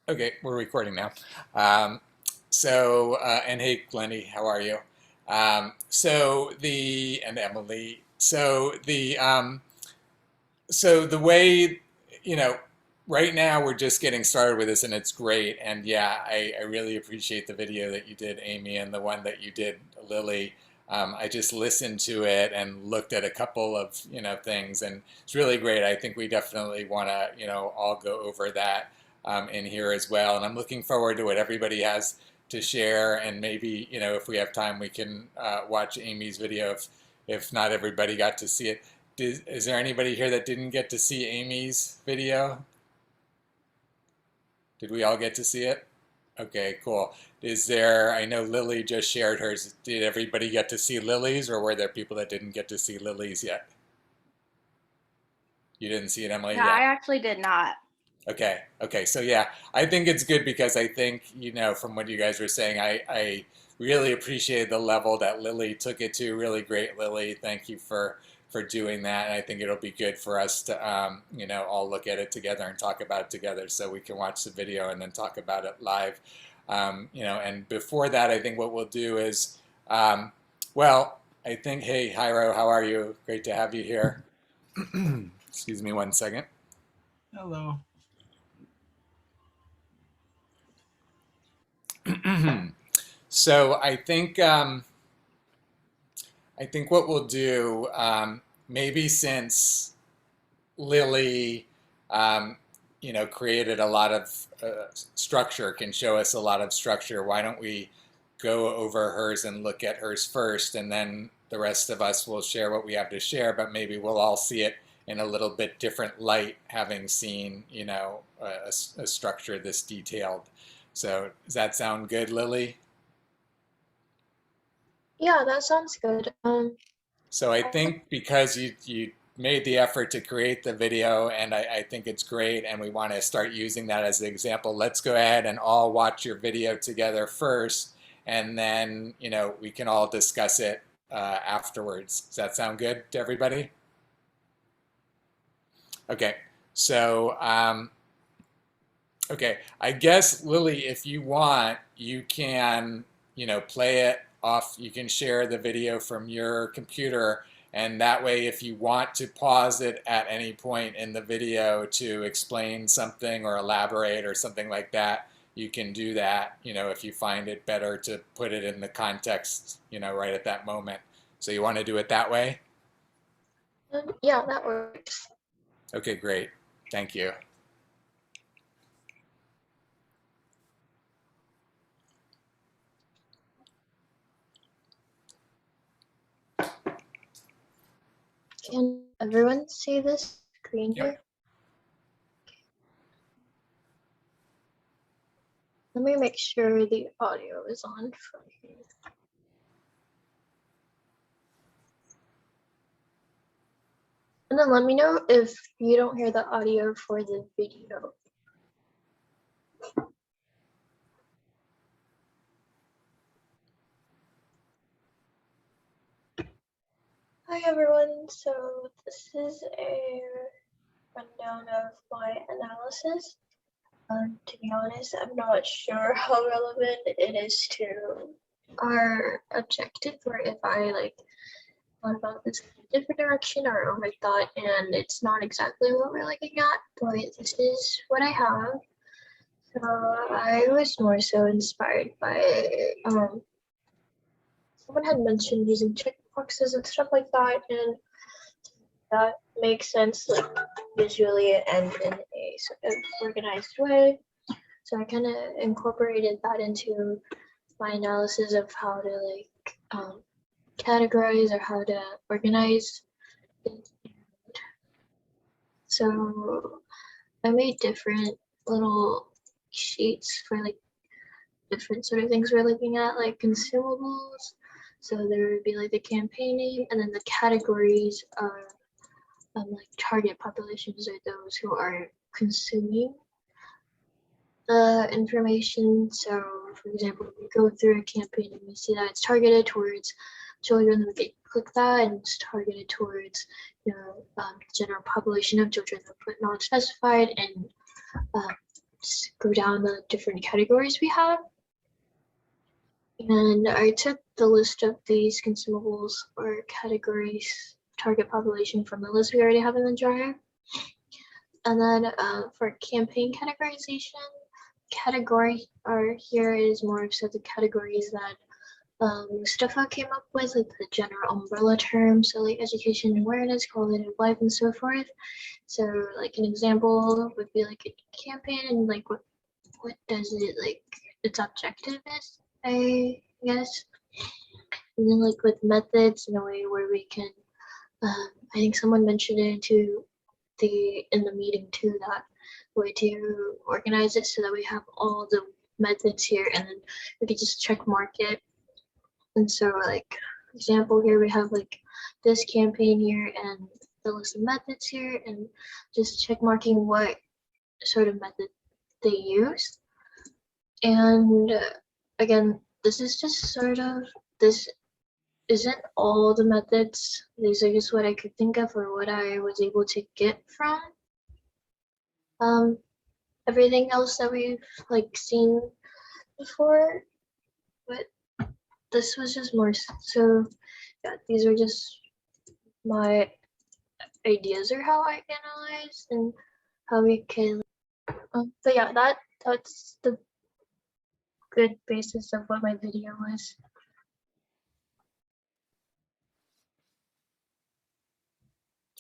Okay, we're recording now. And hey, Glennie, how are you? And Emily. So the way, you know, right now we're just getting started with this and it's great. And yeah, I really appreciate the video that you did, Amy, and the one that you did, Lily. I just listened to it and looked at a couple of, things, and it's really great. I think we definitely want to, all go over that in here as well. And I'm looking forward to what everybody has to share. And maybe, if we have time, we can watch Amy's video if not everybody got to see it. Is there anybody here that didn't get to see Amy's video? Did we all get to see it? Okay, cool. I know Lily just shared hers. Did everybody get to see Lily's, or were there people that didn't get to see Lily's yet? You didn't see it, Emily? Yeah, Yeah. I actually did not. Okay. So yeah, I think it's good because I think, from what you guys were saying, I really appreciated the level that Lily took it to. Really great, Lily. Thank you for doing that. And I think it'll be good for us to, all look at it together and talk about it together so we can watch the video and then talk about it live. And before that, I think what we'll do is, well, I think, hey, Hyro, how are you? Great to have you here. Excuse me one second. Hello. So I think what we'll do, maybe since Lily, um, created a lot of structure, can show us a lot of structure. Why don't we go over hers and look at hers first, and then the rest of us will share what we have to share, but maybe we'll all see it in a little bit different light, having seen, a structure this detailed. So does that sound good, Lily? Yeah, that sounds good. So I think because you made the effort to create the video, and I think it's great, and we want to start using that as an example, let's go ahead and all watch your video together first, and then, we can all discuss it afterwards. Does that sound good to everybody? Okay. So, okay, I guess, Lily, if you want, you can, play it off. You can share the video from your computer, and that way, if you want to pause it at any point in the video to explain something or elaborate or something like that, you can do that, if you find it better to put it in the context, right at that moment. So you want to do it that way? Yeah, that works. Okay, great. Thank you. Can everyone see this screen Yep. here? Let me make sure the audio is on for me. And then let me know if you don't hear the audio for the video. Hi everyone, so this is a rundown of my analysis. To be honest, I'm not sure how relevant it is to our objective, or if I thought about this in a different direction or overthought, and it's not exactly what we're looking at, but this is what I have. So I was more so inspired by someone had mentioned using checkboxes and stuff like that, and that makes sense, like visually and in a sort of organized way. So I kind of incorporated that into my analysis of how to categorize or how to organize it. So I made different little sheets for different sort of things we're looking at, like consumables. So there would be like the campaign name, and then the categories are like target populations are those who are consuming the information. So for example, if we go through a campaign and we see that it's targeted towards children, then we click that, and it's targeted towards general population of children that put non-specified, and go down the different categories we have. And I took the list of these consumables or categories, target population from the list we already have in the jar. And then for campaign categorization, category are here is more so the categories that Mustafa came up with, like the general umbrella terms, so like education and awareness, quality of life, and so forth. So like an example would be like a campaign and like what does it like its objective is, I guess. And then like with methods in a way where we can, I think someone mentioned it in the meeting too, that way to organize it so that we have all the methods here and then we could just check mark it. And so like example here we have like this campaign here and the list of methods here and just check marking what sort of method they use. And again, this is just sort of, this isn't all the methods. These are just what I could think of or what I was able to get from everything else that we've like seen before. But this was just more so, yeah, these are just my ideas or how I analyze and how we can. But yeah, that's the good basis of what my video was.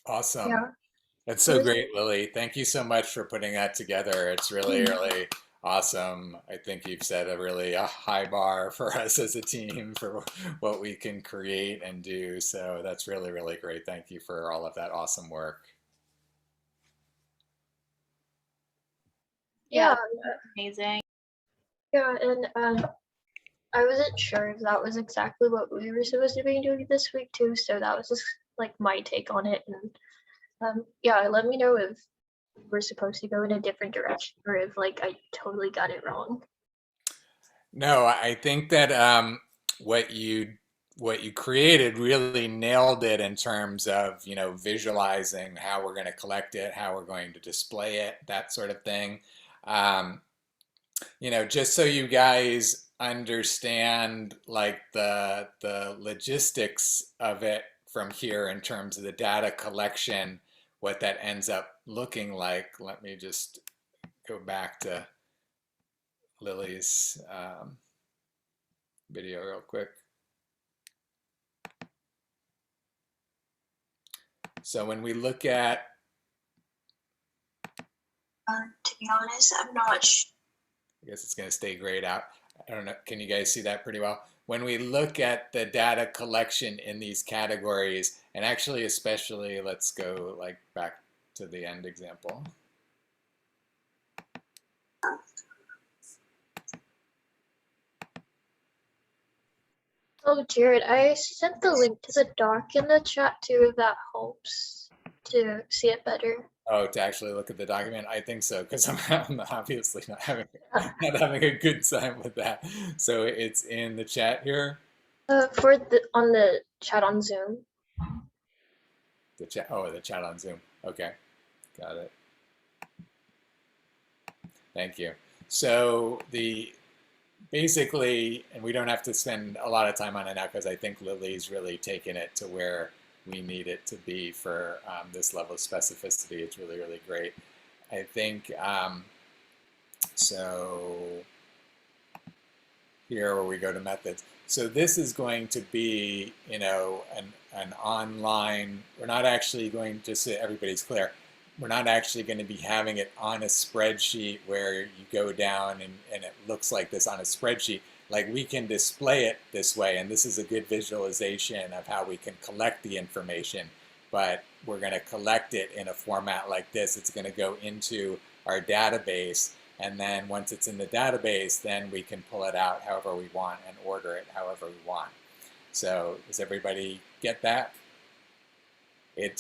Awesome. Yeah. That's so great, Lily. Thank you so much for putting that together. It's really, really awesome. I think you've set a high bar for us as a team for what we can create and do. So that's really, really great. Thank you for all of that awesome work. Yeah, Amazing. yeah, and I wasn't sure if that was exactly what we were supposed to be doing this week too, so that was just like my take on it. And yeah, let me know if we're supposed to go in a different direction or if like I totally got it wrong. No, I think that what you created really nailed it in terms of, visualizing how we're going to collect it, how we're going to display it, that sort of thing. Um, just so you guys understand like the logistics of it from here in terms of the data collection, what that ends up looking like. Let me just go back to Lily's video real quick. So when we look at, To be honest, I'm not sure. I guess it's going to stay grayed out. I don't know. Can you guys see that pretty well? When we look at the data collection in these categories, and actually especially, let's go like back to the end example. Oh, Jared, I sent the link to the doc in the chat too, if that helps to see it better. Oh, to actually look at the document? I think so, because I'm obviously not having a good time with that. So it's in the chat here. For on the chat on Zoom. The chat. Oh, the chat on Zoom. Okay, got it. Thank you. So basically, and we don't have to spend a lot of time on it now because I think Lily's really taken it to where we need it to be for this level of specificity. It's really, really great. I think, so here where we go to methods. So this is going to be, an online, we're not actually going, just so everybody's clear, we're not actually going to be having it on a spreadsheet where you go down and it looks like this on a spreadsheet. Like we can display it this way, and this is a good visualization of how we can collect the information, but we're going to collect it in a format like this. It's going to go into our database, and then once it's in the database, then we can pull it out however we want and order it however we want. So does everybody get that? And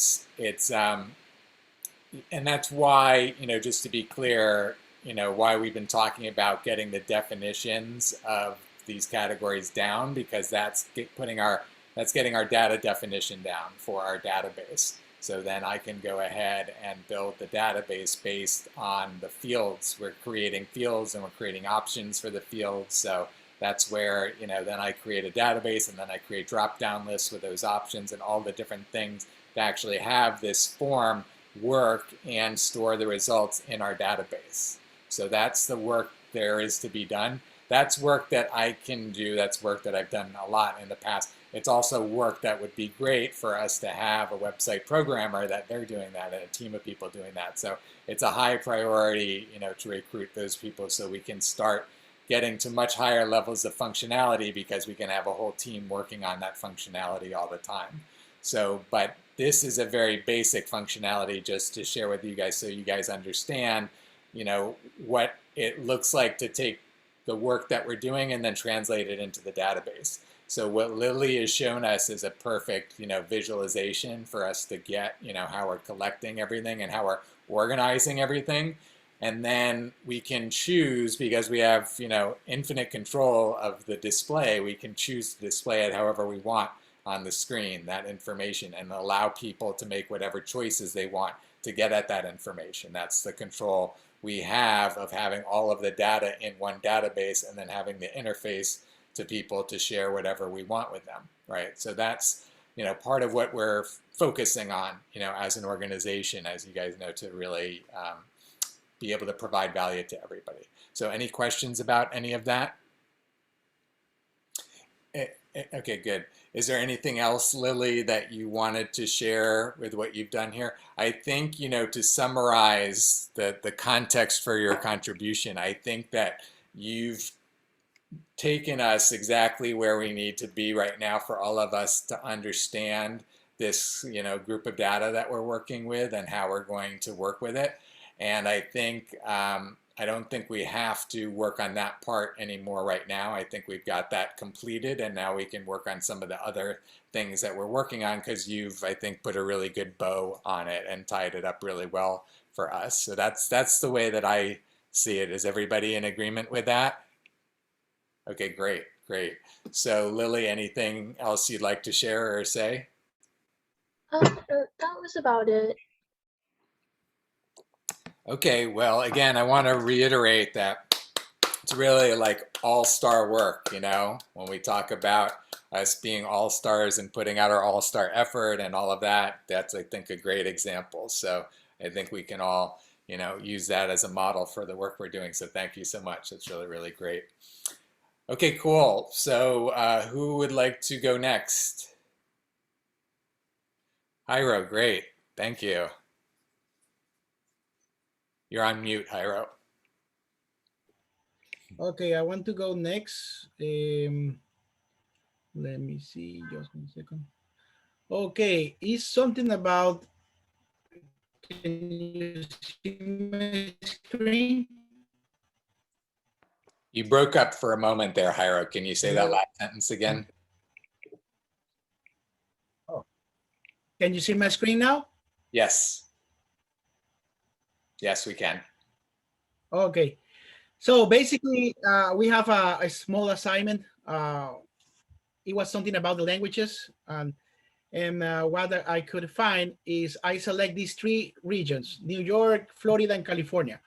that's why, just to be clear, why we've been talking about getting the definitions of these categories down, because that's getting our data definition down for our database. So then I can go ahead and build the database based on the fields. We're creating fields and we're creating options for the fields. So that's where, then I create a database and then I create drop-down lists with those options and all the different things to actually have this form work and store the results in our database. So that's the work there is to be done. That's work that I can do. That's work that I've done a lot in the past. It's also work that would be great for us to have a website programmer that they're doing that and a team of people doing that. So it's a high priority, to recruit those people so we can start getting to much higher levels of functionality because we can have a whole team working on that functionality all the time. So, but this is a very basic functionality just to share with you guys so you guys understand, what it looks like to take the work that we're doing and then translate it into the database. So what Lily has shown us is a perfect, visualization for us to get, how we're collecting everything and how we're organizing everything. And then we can choose, because we have, infinite control of the display, we can choose to display it however we want on the screen, that information, and allow people to make whatever choices they want to get at that information. That's the control we have of having all of the data in one database and then having the interface to people to share whatever we want with them, right? So that's, part of what we're focusing on, as an organization, as you guys know, to really be able to provide value to everybody. So any questions about any of that? Okay, good. Is there anything else, Lily, that you wanted to share with what you've done here? I think, to summarize the context for your contribution, I think that you've taken us exactly where we need to be right now for all of us to understand this, group of data that we're working with and how we're going to work with it. And I think, I don't think we have to work on that part anymore right now. I think we've got that completed, and now we can work on some of the other things that we're working on because you've, I think, put a really good bow on it and tied it up really well for us. So that's the way that I see it. Is everybody in agreement with that? Okay, great, great. So Lily, anything else you'd like to share or say? That was about it. Okay, well, again, I want to reiterate that it's really like all-star work, when we talk about us being all-stars and putting out our all-star effort and all of that, that's, I think, a great example. So I think we can all, use that as a model for the work we're doing. So thank you so much. That's really, really great. Okay, cool. So who would like to go next? Jairo, great. Thank you. You're on mute, Jairo. Okay, I want to go next. Let me see, just 1 second. Okay, it's something about, can you see my screen? You broke up for a moment there, Jairo. Can you say that last sentence again? Oh, can you see my screen now? Yes. Yes, we can. Okay, so basically, we have a small assignment. It was something about the languages, and what I could find is I select these 3 regions: New York, Florida, and California.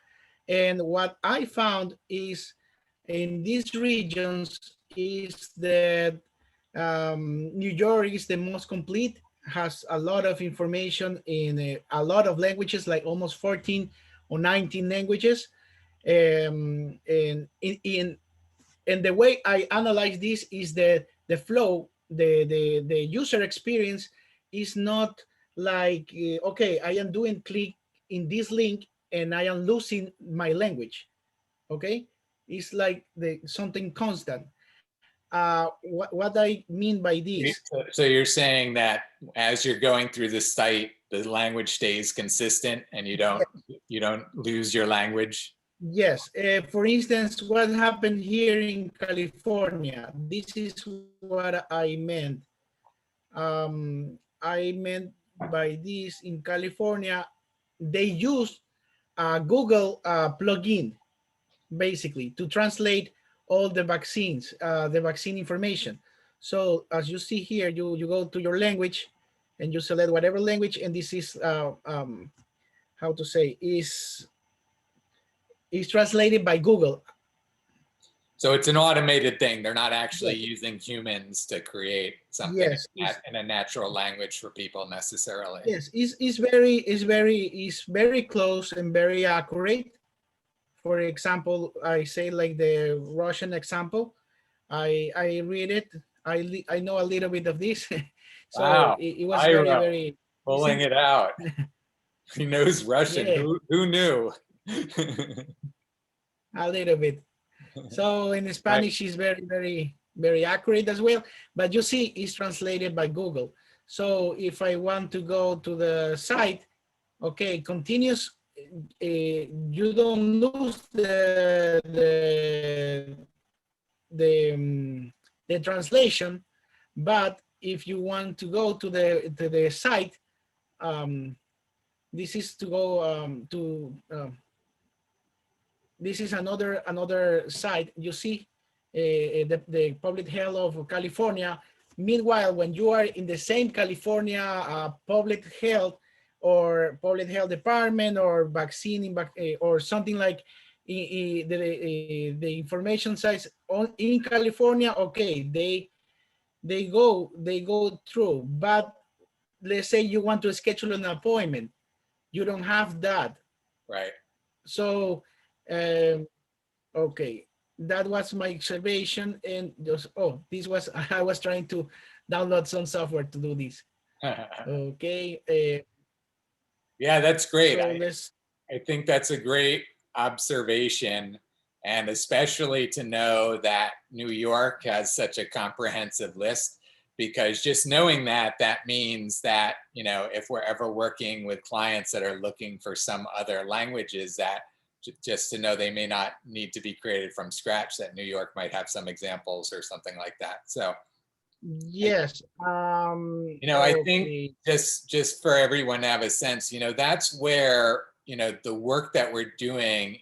And what I found is in these regions is that New York is the most complete, has a lot of information in a lot of languages, like almost 14 or 19 languages. And the way I analyze this is that the flow, the user experience is not like, okay, I am doing click in this link and I am losing my language. Okay, it's like something constant. What I mean by this. So you're saying that as you're going through the site, the language stays consistent and you don't lose your language? Yes. For instance, what happened here in California, this is what I meant. I meant by this, in California, they use a Google plugin, basically, to translate all the vaccines, the vaccine information. So as you see here, you go to your language and you select whatever language, and this is how to say, is translated by Google. So it's an automated thing. They're not actually using humans to create something Yes, in a natural language for people necessarily. yes, it's very close and very accurate. For example, I say like the Russian example. I read it. I know a little bit of this, so Wow, it was very Ira, very pulling it out. He knows Russian. yeah, Who knew? a little bit. So in Right. Spanish, it's very accurate as well. But you see, it's translated by Google. So if I want to go to the site, okay, continuous. You don't lose the translation, but if you want to go to the site, this is to go this is another site. You see the public health of California. Meanwhile, when you are in the same California public health or public health department or vaccine or something like the information sites in California, okay, they go through. But let's say you want to schedule an appointment, you don't have that. Right. So okay, that was my observation. And just, this was I was trying to download some software to do this. Okay. Yeah, that's great. So I think that's a great observation, and especially to know that New York has such a comprehensive list, because just knowing that means that, if we're ever working with clients that are looking for some other languages, that just to know they may not need to be created from scratch, that New York might have some examples or something like that. So yes, I think just for everyone to have a sense, that's where, the work that we're doing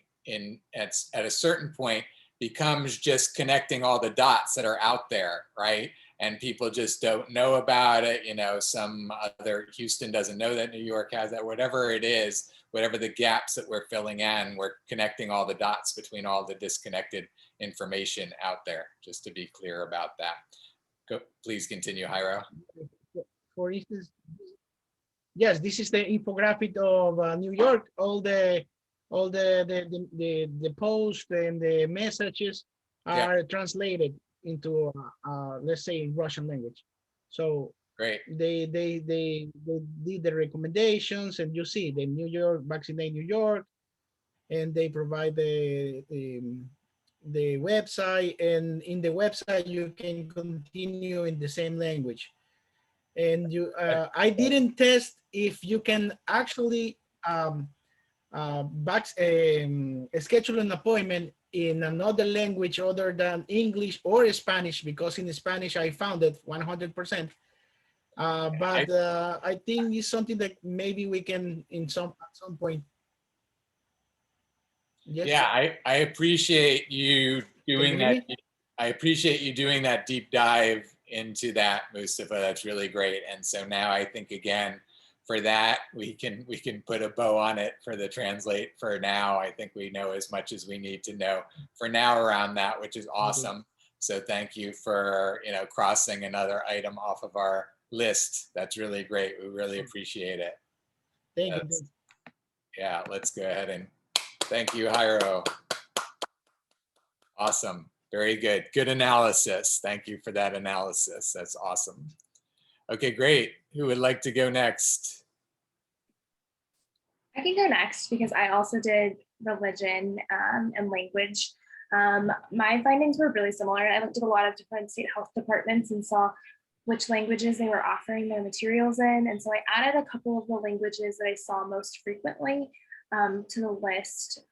at a certain point becomes just connecting all the dots that are out there, right? And people just don't know about it. Some other Houston doesn't know that New York has that. Whatever it is, whatever the gaps that we're filling in, we're connecting all the dots between all the disconnected information out there, just to be clear about that. Please continue, Jairo. For instance, yes, this is the infographic of New York. All the posts and the messages are translated into let's say Russian language. So great. They did the recommendations, and you see the New York Vaccinate New York, and they provide the website, and in the website you can continue in the same language. And I didn't test if you can actually schedule an appointment in another language other than English or Spanish, because in Spanish I found it 100%. But I think it's something that maybe we can at some point. Yes. Yeah, I appreciate you doing that. I appreciate you doing that deep dive into that, Mustafa. That's really great. And so now I think, again, for that, we can put a bow on it for the translate for now. I think we know as much as we need to know for now around that, which is awesome. So thank you for crossing another item off of our list. That's really great. We really appreciate it. Thank you. Yeah, let's go ahead and thank you, Jairo. Awesome. Very good. Good analysis. Thank you for that analysis. That's awesome. Okay, great. Who would like to go next? I can go next because I also did religion and language. My findings were really similar. I looked at a lot of different state health departments and saw which languages they were offering their materials in. And so I added a couple of the languages that I saw most frequently to the list.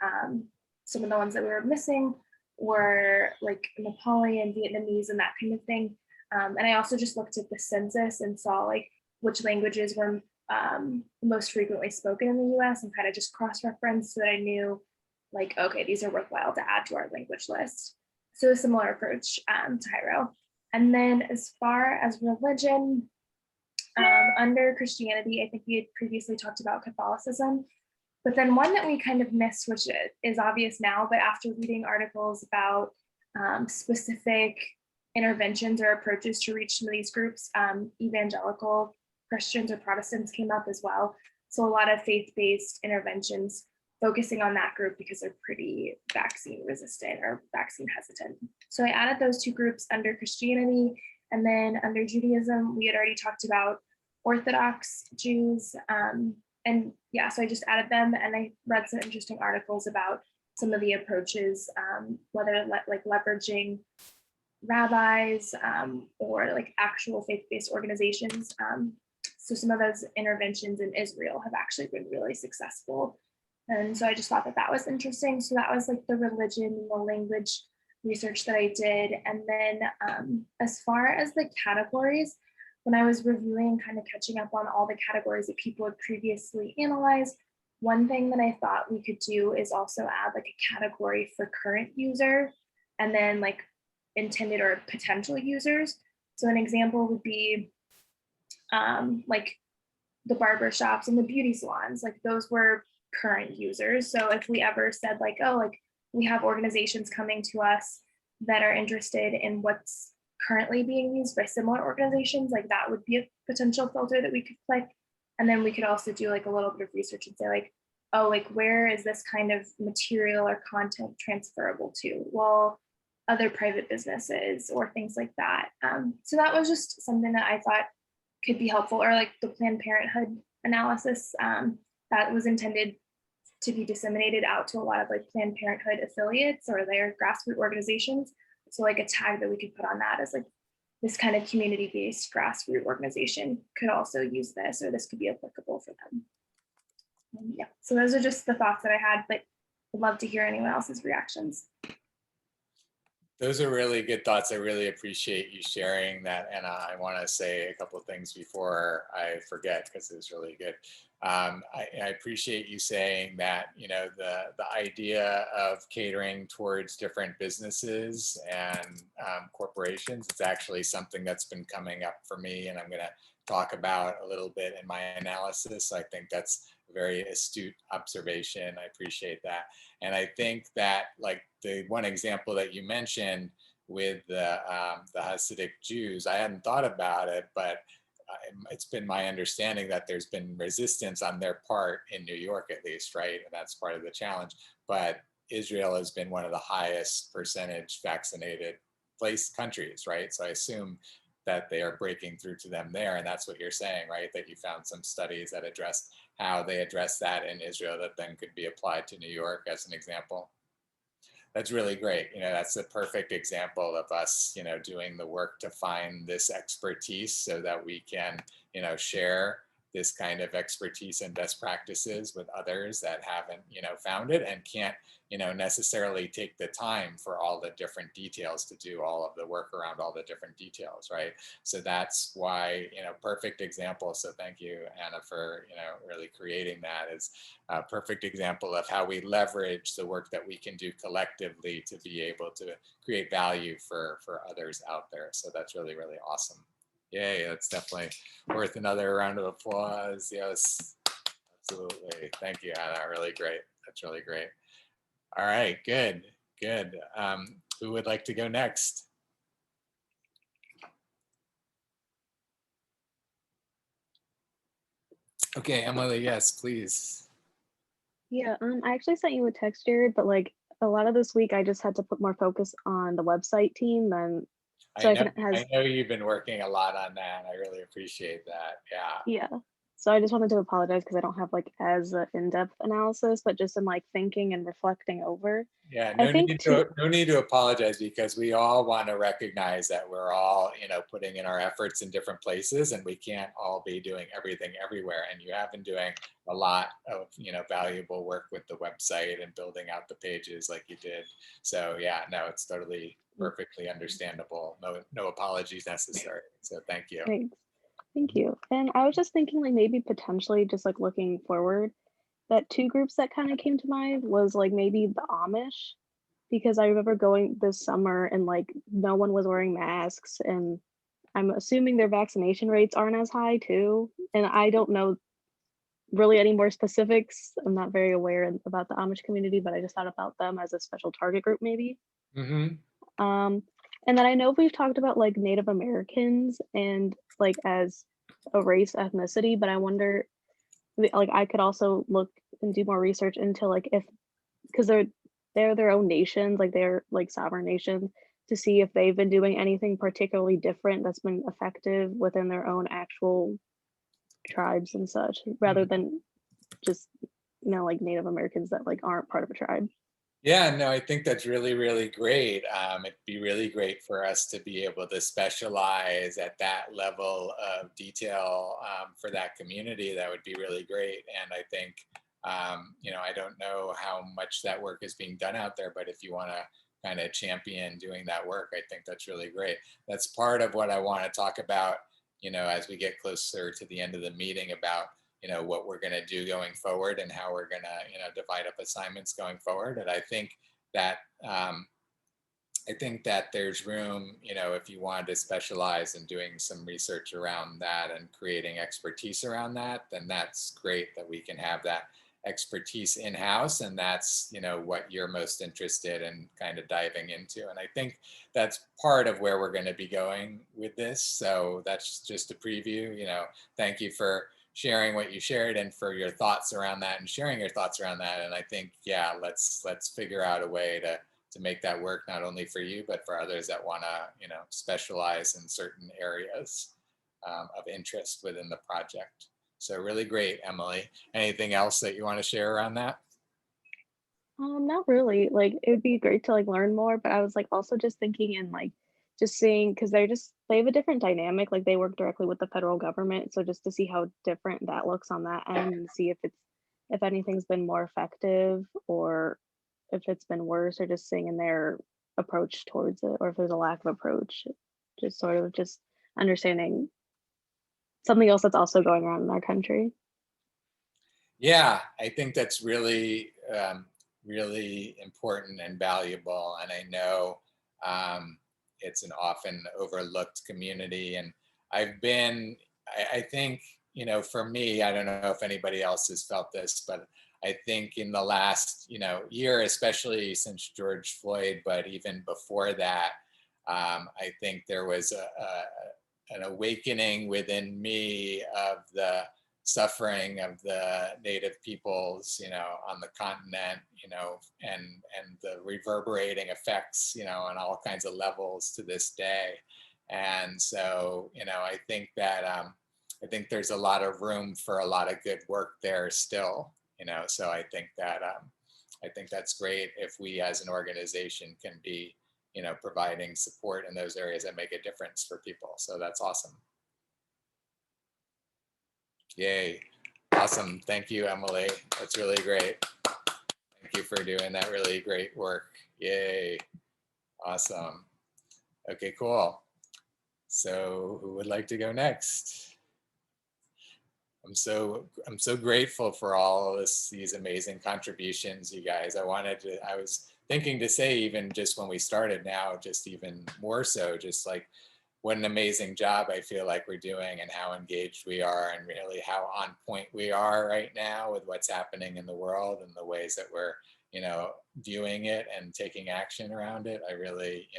Some of the ones that we were missing were like Nepali and Vietnamese and that kind of thing. And I also just looked at the census and saw like which languages were most frequently spoken in the US and kind of just cross-referenced so that I knew like, okay, these are worthwhile to add to our language list. So a similar approach to Jairo. And then as far as religion, Under Christianity, I think we had previously talked about Catholicism, but then one that we kind of missed, which is obvious now, but after reading articles about specific interventions or approaches to reach some of these groups, evangelical Christians or Protestants came up as well. So a lot of faith-based interventions focusing on that group because they're pretty vaccine resistant or vaccine hesitant. So I added those two groups under Christianity. And then under Judaism, we had already talked about Orthodox Jews. And yeah, so I just added them, and I read some interesting articles about some of the approaches, whether like leveraging rabbis or like actual faith-based organizations. So some of those interventions in Israel have actually been really successful. And so I just thought that that was interesting. So that was like the religion and the language research that I did. And then as far as the categories, when I was reviewing, kind of catching up on all the categories that people had previously analyzed, one thing that I thought we could do is also add like a category for current user and then like intended or potential users. So an example would be like the barber shops and the beauty salons, like those were current users. So if we ever said like, oh, like we have organizations coming to us that are interested in what's currently being used by similar organizations, like that would be a potential filter that we could click. And then we could also do like a little bit of research and say like, oh, like where is this kind of material or content transferable to? Well, other private businesses or things like that. So that was just something that I thought could be helpful, or like the Planned Parenthood analysis that was intended to be disseminated out to a lot of like Planned Parenthood affiliates or their grassroots organizations. So like a tag that we could put on that is like this kind of community-based grassroots organization could also use this, or this could be applicable for them. Yeah, so those are just the thoughts that I had, but I'd love to hear anyone else's reactions. Those are really good thoughts. I really appreciate you sharing that. And I want to say a couple of things before I forget, because it's really good. I appreciate you saying that, you know, the idea of catering towards different businesses and corporations, it's actually something that's been coming up for me, and I'm going to talk about a little bit in my analysis. I think that's a very astute observation. I appreciate that. And I think that like the one example that you mentioned with the Hasidic Jews, I hadn't thought about it, but it's been my understanding that there's been resistance on their part in New York, at least, right? And that's part of the challenge. But Israel has been one of the highest percentage vaccinated countries, right? So I assume that they are breaking through to them there. And that's what you're saying, right? That you found some studies that address how they address that in Israel that then could be applied to New York as an example. That's really great. You know, that's a perfect example of us, you know, doing the work to find this expertise so that we can, you know, share this kind of expertise and best practices with others that haven't, you know, found it and can't, you know, necessarily take the time for all the different details to do all of the work around all the different details, right? So that's why, you know, perfect example. So thank you, Anna, for, you know, really creating that as a perfect example of how we leverage the work that we can do collectively to be able to create value for others out there. So that's really, really awesome. Yay, that's definitely worth another round of applause. Yes, absolutely. Thank you, Anna. Really great. That's really great. All right, good, good. Who would like to go next? Okay, Emily, yes, please. Yeah, I actually sent you a text, Jared, but like a lot of this week, I just had to put more focus on the website team than so I know you've been working a lot on that. I really appreciate that. Yeah. Yeah. So I just wanted to apologize because I don't have like as in-depth analysis, but just in like thinking and reflecting over. Yeah, I think no need to apologize, because we all want to recognize that we're all, you know, putting in our efforts in different places, and we can't all be doing everything everywhere. And you have been doing a lot of, you know, valuable work with the website and building out the pages like you did. So yeah, no, it's totally perfectly understandable. No apologies necessary. So thank you. Thanks. Thank you. And I was just thinking like maybe potentially just like looking forward, that two groups that kind of came to mind was like maybe the Amish, because I remember going this summer and like no one was wearing masks, and I'm assuming their vaccination rates aren't as high too. And I don't know really any more specifics. I'm not very aware about the Amish community, but I just thought about them as a special target group maybe. Hmm. Um, and then I know we've talked about like Native Americans and like as a race ethnicity, but I wonder like I could also look and do more research into like if because they're their own nations, like they're like sovereign nations, to see if they've been doing anything particularly different that's been effective within their own actual tribes and such, rather than just like Native Americans that like aren't part of a tribe. Yeah, no, I think that's really, really great. It'd be really great for us to be able to specialize at that level of detail for that community. That would be really great. And I think, I don't know how much that work is being done out there, but if you want to kind of champion doing that work, I think that's really great. That's part of what I want to talk about, as we get closer to the end of the meeting about what we're going to do going forward and how we're going to divide up assignments going forward. And I think that there's room, if you wanted to specialize in doing some research around that and creating expertise around that, then that's great that we can have that expertise in-house, and that's what you're most interested in kind of diving into. And I think that's part of where we're going to be going with this. So that's just a preview. Thank you for sharing what you shared and for your thoughts around that and sharing your thoughts around that. And I think, yeah, let's figure out a way to make that work, not only for you, but for others that want to, specialize in certain areas of interest within the project. So really great, Emily. Anything else that you want to share around that? Not really. Like it would be great to like learn more, but I was like also just thinking and like just seeing because they have a different dynamic. Like they work directly with the federal government, so just to see how different that looks on that end and see if anything's been more effective or if it's been worse, or just seeing in their approach towards it, or if there's a lack of approach. Just sort of just understanding something else that's also going on in our country. Yeah, I think that's really, really important and valuable. And I know it's an often overlooked community. And I think, for me, I don't know if anybody else has felt this, but I think in the last, year, especially since George Floyd, but even before that, I think there was an awakening within me of the suffering of the native peoples, on the continent, and the reverberating effects, on all kinds of levels to this day. And so, I think that I think there's a lot of room for a lot of good work there still, So I think that's great if we as an organization can be, providing support in those areas that make a difference for people. So that's awesome. Yay. Awesome. Thank you, Emily. That's really great. Thank you for doing that really great work. Yay. Awesome. Okay, cool. So who would like to go next? I'm so grateful for all of these amazing contributions, you guys. I was thinking to say, even just when we started, now just even more so, just like what an amazing job I feel like we're doing, and how engaged we are, and really how on point we are right now with what's happening in the world and the ways that we're, viewing it and taking action around it. I really,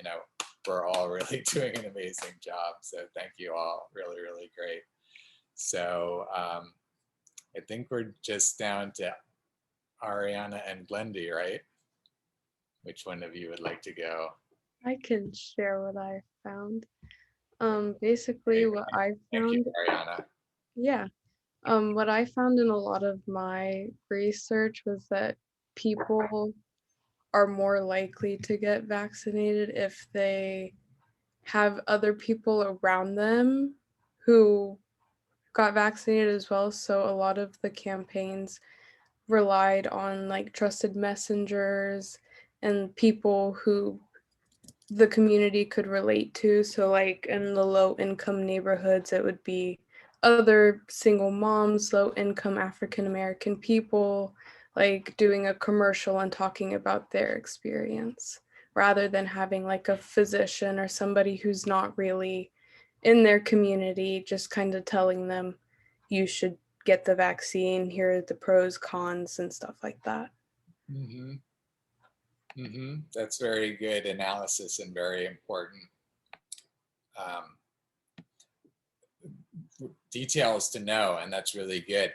we're all really doing an amazing job. So thank you all. Really, really great. So I think we're just down to Ariana and Glendy, right? Which one of you would like to go? I can share what I found. Basically what I Thank found, you, Ariana. yeah. What I found in a lot of my research was that people are more likely to get vaccinated if they have other people around them who got vaccinated as well. So a lot of the campaigns relied on like trusted messengers and people who the community could relate to. So like in the low income neighborhoods, it would be other single moms, low income African American people, like doing a commercial and talking about their experience, rather than having like a physician or somebody who's not really in their community, just kind of telling them you should get the vaccine, here are the pros, cons, and stuff like that. Mm-hmm. Mm-hmm. That's very good analysis and very important um, details to know, and that's really good.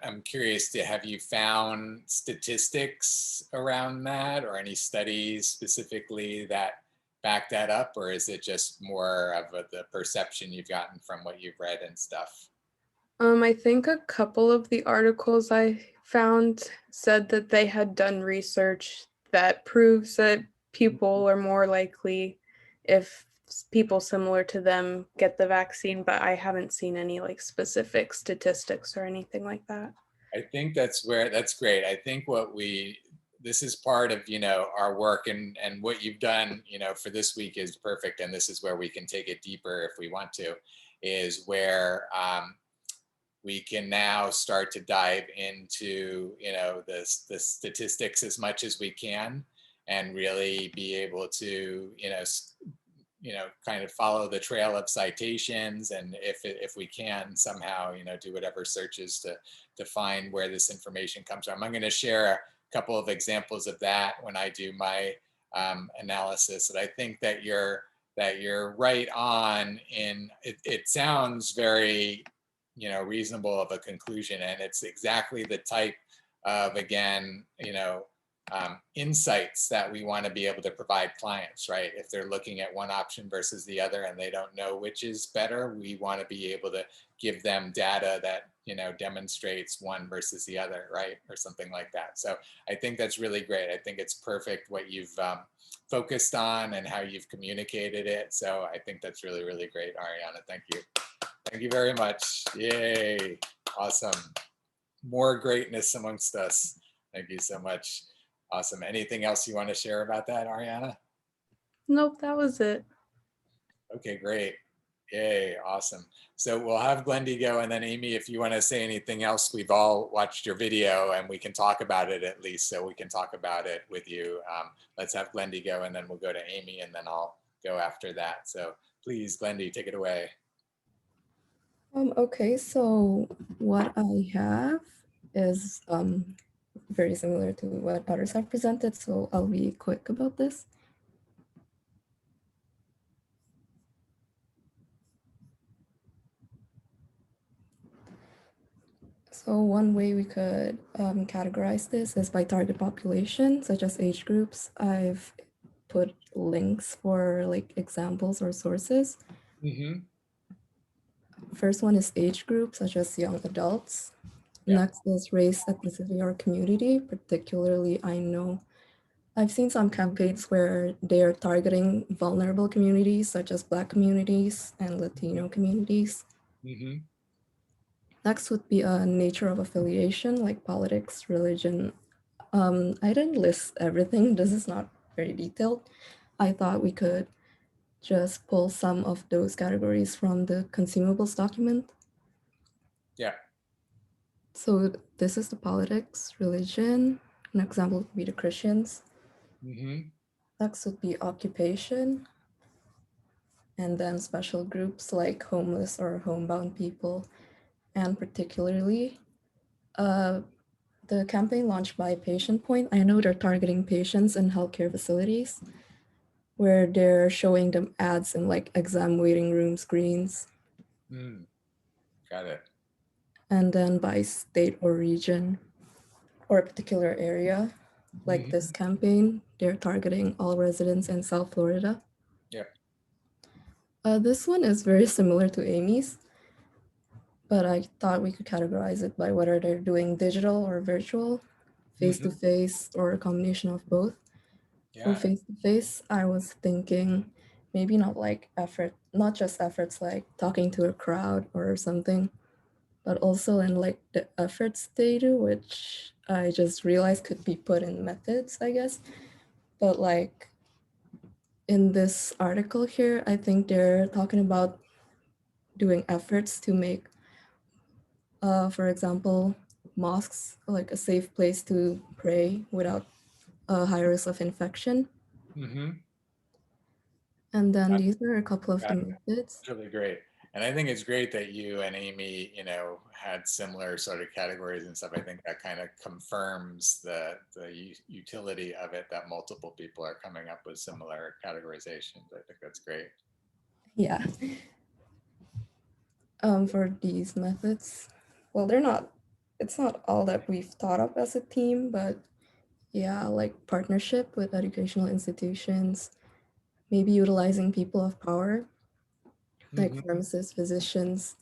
I'm curious, have you found statistics around that or any studies specifically that back that up, or is it just more of the perception you've gotten from what you've read and stuff? I think a couple of the articles I found said that they had done research that proves that people are more likely if people similar to them get the vaccine, but I haven't seen any like specific statistics or anything like that. I think that's great. I think this is part of, our work, and what you've done, for this week is perfect. And this is where we can take it deeper if we want to, is where we can now start to dive into, the statistics as much as we can, and really be able to, kind of follow the trail of citations, and if we can somehow, do whatever searches to find where this information comes from. I'm going to share a couple of examples of that when I do my analysis. And I think that you're right on. It sounds very, reasonable of a conclusion, and it's exactly the type of, again, insights that we want to be able to provide clients, right? If they're looking at one option versus the other and they don't know which is better, we want to be able to give them data that, demonstrates one versus the other, right? Or something like that. So I think that's really great. I think it's perfect what you've focused on and how you've communicated it. So I think that's really, really great, Ariana. Thank you. Thank you very much. Yay. Awesome. More greatness amongst us. Thank you so much. Awesome. Anything else you want to share about that, Ariana? Nope, that was it. Okay, great. Yay, awesome. So we'll have Glendy go, and then Amy, if you want to say anything else, we've all watched your video and we can talk about it at least, so we can talk about it with you. Let's have Glendy go, and then we'll go to Amy, and then I'll go after that. So please, Glendy, take it away. Okay, so what I have is very similar to what others have presented, so I'll be quick about this. So one way we could categorize this is by target population, such as age groups. I've put links for like examples or sources. Mm-hmm. First one is age group, such as young adults. Yeah. Next is race, ethnicity, or community. Particularly, I've seen some campaigns where they're targeting vulnerable communities, such as Black communities and Latino communities. Mm-hmm. Next would be a nature of affiliation, like politics, religion. I didn't list everything. This is not very detailed. I thought we could just pull some of those categories from the consumables document. Yeah. So this is the politics, religion. An example would be the Christians. Mm-hmm. Next would be occupation. And then special groups like homeless or homebound people. And particularly, the campaign launched by Patient Point, I know they're targeting patients in healthcare facilities, where they're showing them ads in like exam waiting room screens. Got it. And then by state or region or a particular area, like this campaign, they're targeting all residents in South Florida. Yep. This one is very similar to Amy's, but I thought we could categorize it by whether they're doing digital or virtual, face-to-face, or a combination of both. Yeah. For face-to-face, I was thinking maybe not just efforts like talking to a crowd or something, but also in like the efforts they do, which I just realized could be put in methods, I guess. But like in this article here, I think they're talking about doing efforts to make, for example, mosques like a safe place to pray without a high risk of infection. And then these are a couple of the Got it. methods. It's really great. And I think it's great that you and Amy, had similar sort of categories and stuff. I think that kind of confirms the utility of it, that multiple people are coming up with similar categorizations. I think that's great. Yeah. For these methods, well, it's not all that we've thought of as a team, but yeah, like partnership with educational institutions, maybe utilizing people of power, like Mhm. pharmacists, physicians,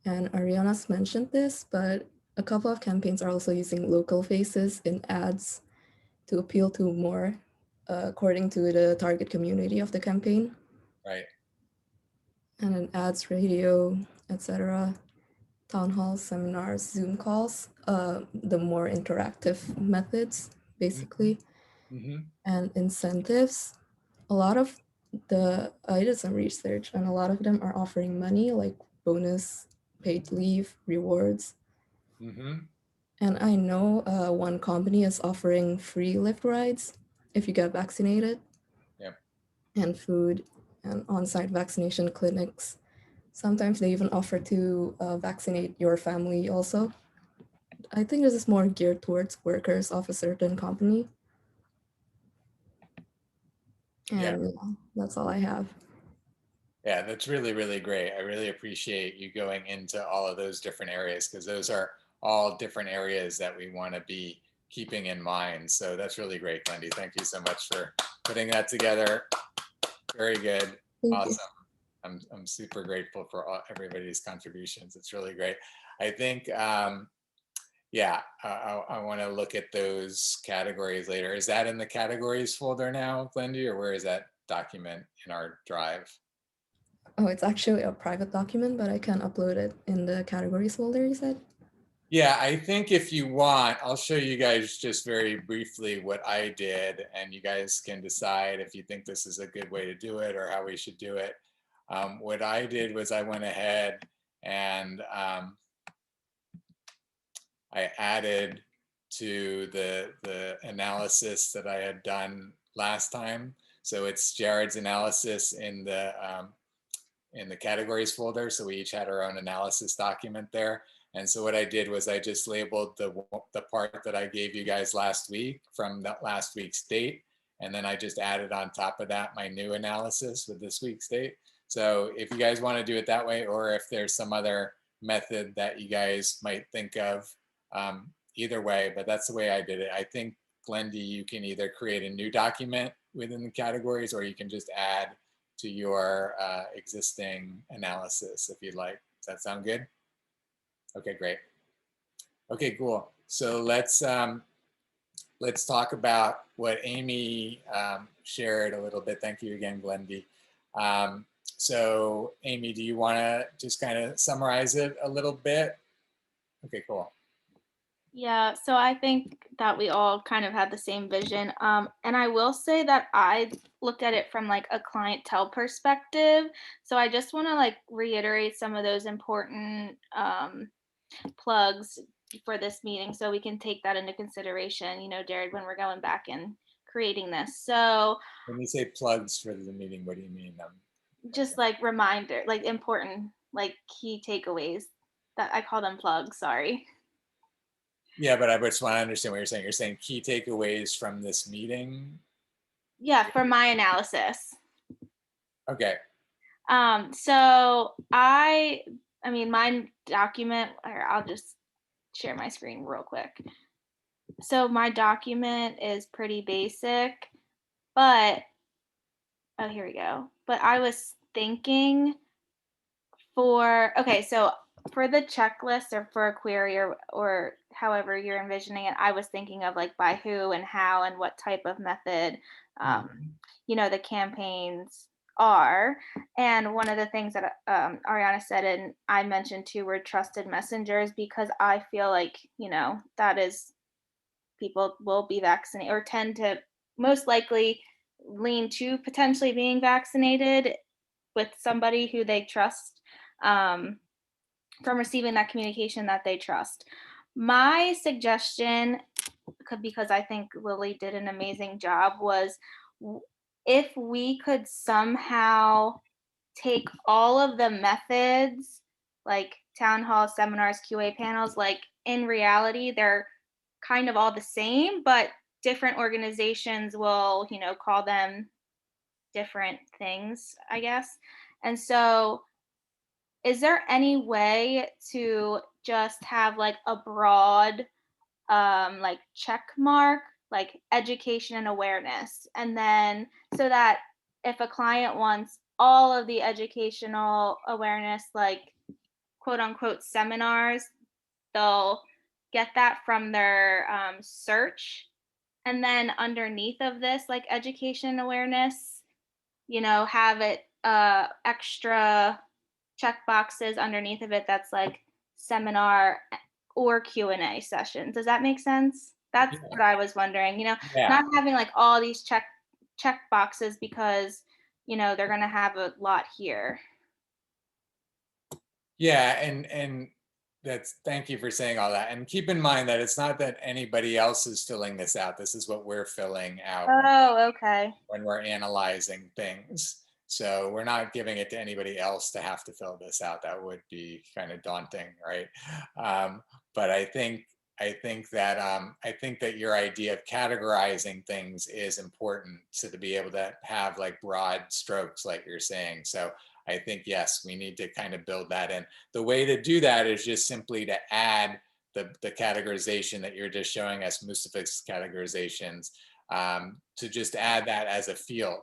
and Ariana's mentioned this, but a couple of campaigns are also using local faces in ads to appeal to more, according to the target community of the campaign, Right. and in ads, radio, etc. Town halls, seminars, Zoom calls, the more interactive methods, basically, Mm-hmm. and incentives. A lot of I did some research, and a lot of them are offering money like bonus, paid leave, rewards. Mm-hmm. And I know one company is offering free Lyft rides if you get vaccinated, Yep. and food and on-site vaccination clinics. Sometimes they even offer to vaccinate your family also. I think this is more geared towards workers of a certain company. And Yeah. yeah, that's all I have. Yeah, that's really, really great. I really appreciate you going into all of those different areas because those are all different areas that we want to be keeping in mind. So that's really great, Glendy. Thank you so much for putting that together. Very good. Thank you. Awesome. I'm super grateful for everybody's contributions. It's really great. I think, yeah, I want to look at those categories later. Is that in the categories folder now, Glendy, or where is that document in our drive? Oh, it's actually a private document, but I can upload it in the categories folder, you said? Yeah, I think if you want, I'll show you guys just very briefly what I did, and you guys can decide if you think this is a good way to do it or how we should do it. What I did was I went ahead and I added to the analysis that I had done last time. So it's Jared's analysis in the categories folder. So we each had our own analysis document there. And so what I did was I just labeled the part that I gave you guys last week from that last week's date. And then I just added on top of that my new analysis with this week's date. So if you guys want to do it that way, or if there's some other method that you guys might think of, either way, but that's the way I did it. I think, Glendy, you can either create a new document within the categories, or you can just add to your existing analysis if you'd like. Does that sound good? Okay, great. Okay, cool. So let's talk about what Amy shared a little bit. Thank you again, Glendy. So Amy, do you want to just kind of summarize it a little bit? Okay, cool. Yeah, so I think that we all kind of had the same vision. And I will say that I looked at it from like a clientele perspective. So I just want to like reiterate some of those important plugs for this meeting so we can take that into consideration, Jared, when we're going back and creating this. So when you say plugs for the meeting, what do you mean? Just like reminder, like important, like key takeaways that I call them plugs, sorry. Yeah, but I just want to understand what you're saying. You're saying key takeaways from this meeting? Yeah, for my analysis. Okay. So I mean, my document, or I'll just share my screen real quick. So my document is pretty basic, but, oh, here we go. But I was thinking okay, so for the checklist or for a query or however you're envisioning it, I was thinking of like by who and how and what type of method, the campaigns are. And one of the things that Ariana said and I mentioned too were trusted messengers, because I feel like, that is, people will be vaccinated or tend to most likely lean to potentially being vaccinated with somebody who they trust, from receiving that communication that they trust. My suggestion, because I think Lily did an amazing job, was if we could somehow take all of the methods, like town hall, seminars, QA panels, like in reality, they're kind of all the same, but different organizations will, you know, call them different things, I guess. And so, is there any way to just have like a broad like check mark, like education and awareness, and then so that if a client wants all of the educational awareness, like quote unquote seminars, they'll get that from their search, and then underneath of this like education awareness, you know, have it extra check boxes underneath of it that's like seminar or Q&A session. Does that make sense? That's Yeah. what I was wondering, you know, Yeah. not having like all these check boxes because, you know, they're going to have a lot here. Yeah, and that's, thank you for saying all that. And keep in mind that it's not that anybody else is filling this out. This is what we're filling out Oh, okay. when we're analyzing things. So we're not giving it to anybody else to have to fill this out. That would be kind of daunting, right? But I think that your idea of categorizing things is important, so to be able to have like broad strokes, like you're saying. So I think, yes, we need to kind of build that in. The way to do that is just simply to add the categorization that you're just showing us, Mustafak's categorizations, to just add that as a field.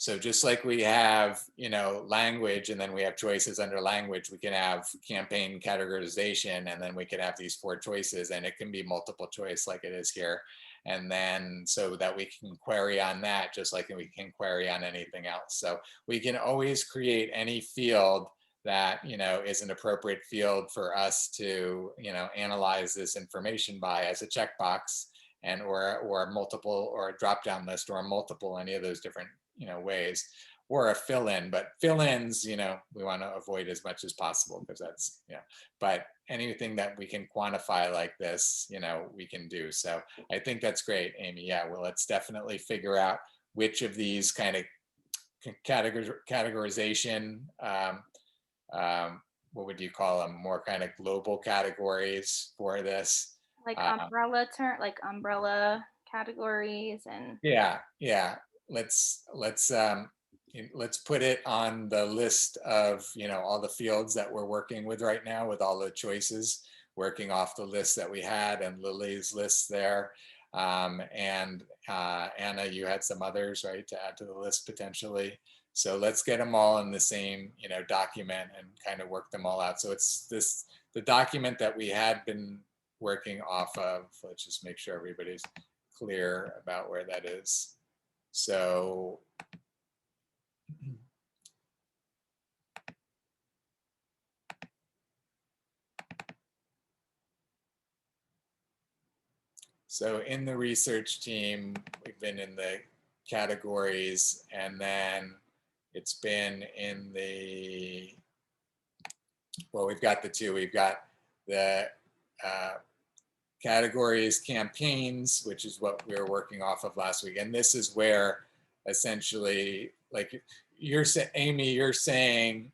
So just like we have, you know, language, and then we have choices under language, we can have campaign categorization, and then we can have these 4 choices, and it can be multiple choice like it is here. And then so that we can query on that, just like we can query on anything else. So we can always create any field that, you know, is an appropriate field for us to, you know, analyze this information by, as a checkbox, and or a multiple, or a drop down list, or a multiple, any of those different, you know, ways, or a fill-in. But fill-ins, you know, we want to avoid as much as possible, because that's, you know, but anything that we can quantify like this, you know, we can do. So I think that's great, Amy. Yeah, well, let's definitely figure out which of these kind of categorization, what would you call them, more kind of global categories for this. Like umbrella categories and Yeah, let's put it on the list of, you know, all the fields that we're working with right now, with all the choices, working off the list that we had, and Lily's list there. And Anna, you had some others, right, to add to the list potentially. So let's get them all in the same, you know, document, and kind of work them all out. So it's the document that we had been working off of. Let's just make sure everybody's clear about where that is. So in the research team, we've been in the categories, and then it's been in the, well, we've got the 2. We've got the categories campaigns, which is what we were working off of last week. And this is where essentially, like you're saying, Amy, you're saying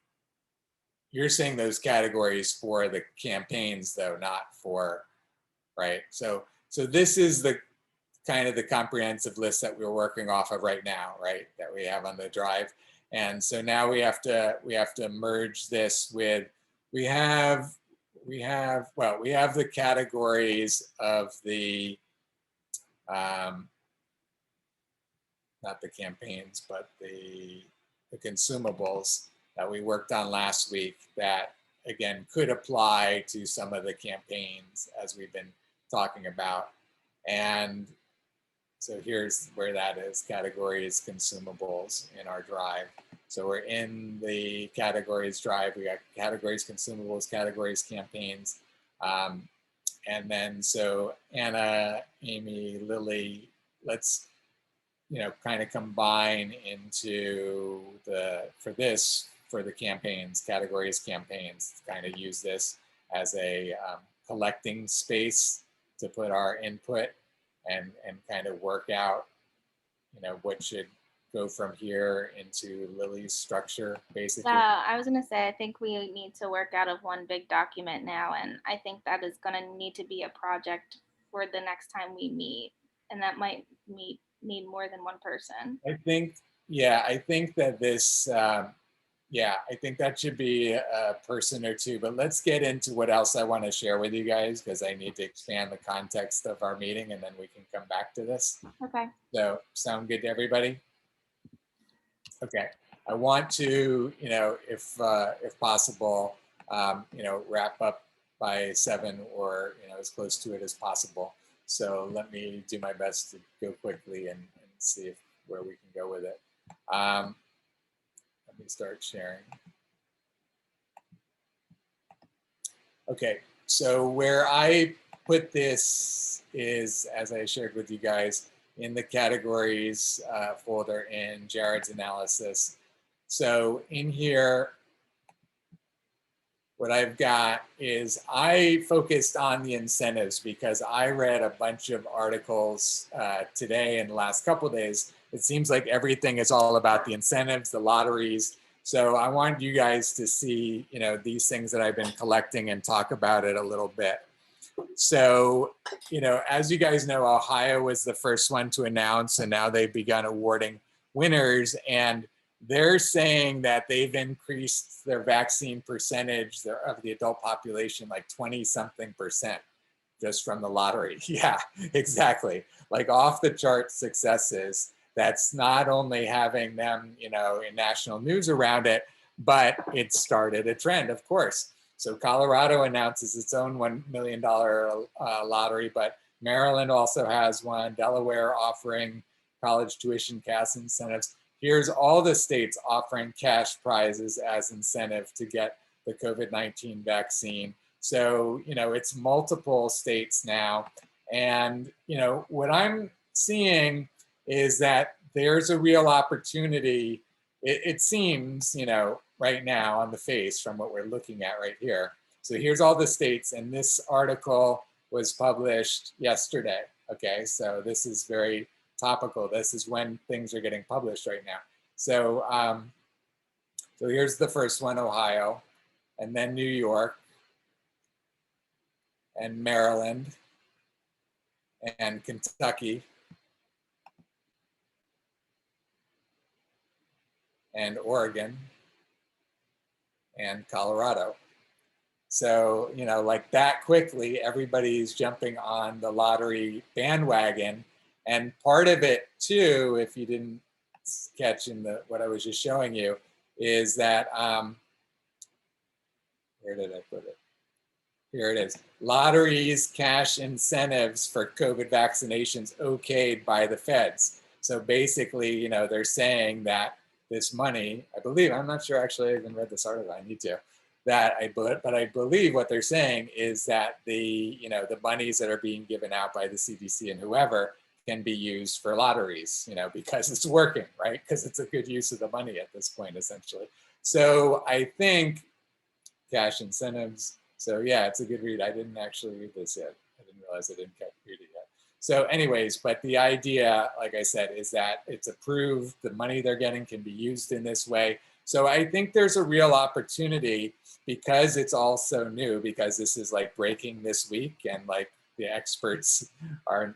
those categories for the campaigns, though, not for, right? So this is the kind of the comprehensive list that we're working off of right now, right? That we have on the drive. And so now we have to merge this with, we have the categories of the, not the campaigns, but the consumables that we worked on last week, that again could apply to some of the campaigns as we've been talking about. And so here's where that is, categories consumables in our drive. So we're in the categories drive. We got categories consumables, categories campaigns. And then so Anna, Amy, Lily, let's, you know, kind of combine into for the campaigns, categories campaigns, kind of use this as a collecting space to put our input, and kind of work out, you know, what should go from here into Lily's structure, basically? I was gonna say, I think we need to work out of one big document now, and I think that is gonna need to be a project for the next time we meet, and that might need more than one person. I think, yeah, I think that this, yeah, I think that should be a person or two, but let's get into what else I want to share with you guys, because I need to expand the context of our meeting and then we can come back to this. Okay. So sound good to everybody? Okay, I want to, you know, if possible, you know, wrap up by 7 or, you know, as close to it as possible. So let me do my best to go quickly and see where we can go with it. Let me start sharing. Okay, so where I put this is, as I shared with you guys, in the categories folder in Jared's analysis. So in here, what I've got is I focused on the incentives because I read a bunch of articles today and the last couple of days. It seems like everything is all about the incentives, the lotteries. So I wanted you guys to see, you know, these things that I've been collecting and talk about it a little bit. So, you know, as you guys know, Ohio was the first one to announce, and now they've begun awarding winners. And they're saying that they've increased their vaccine percentage of the adult population like 20-something% just from the lottery. Yeah, exactly. Like off the chart successes. That's not only having them, you know, in national news around it, but it started a trend, of course. So Colorado announces its own $1 million lottery, but Maryland also has one, Delaware offering college tuition cash incentives. Here's all the states offering cash prizes as incentive to get the COVID-19 vaccine. So, you know, it's multiple states now. And, you know, what I'm seeing is that there's a real opportunity, it seems, you know, right now on the face from what we're looking at right here. So here's all the states, and this article was published yesterday. Okay, so this is very topical. This is when things are getting published right now. So, so here's the first one, Ohio, and then New York, and Maryland, and Kentucky, and Oregon, and Colorado. So, you know, like that quickly, everybody's jumping on the lottery bandwagon. And part of it too, if you didn't catch in what I was just showing you, is that, where did I put it? Here it is. Lotteries, cash incentives for COVID vaccinations okayed by the feds. So basically, you know, they're saying that this money, I believe, I'm not sure actually I even read this article, I need to, but I believe what they're saying is that the, you know, the monies that are being given out by the CDC and whoever can be used for lotteries, you know, because it's working, right? Because it's a good use of the money at this point, essentially. So I think cash incentives. So yeah, it's a good read. I didn't actually read this yet. I didn't realize I didn't read it yet. So anyways, but the idea, like I said, is that it's approved. The money they're getting can be used in this way. So I think there's a real opportunity because it's all so new, because this is like breaking this week and like the experts are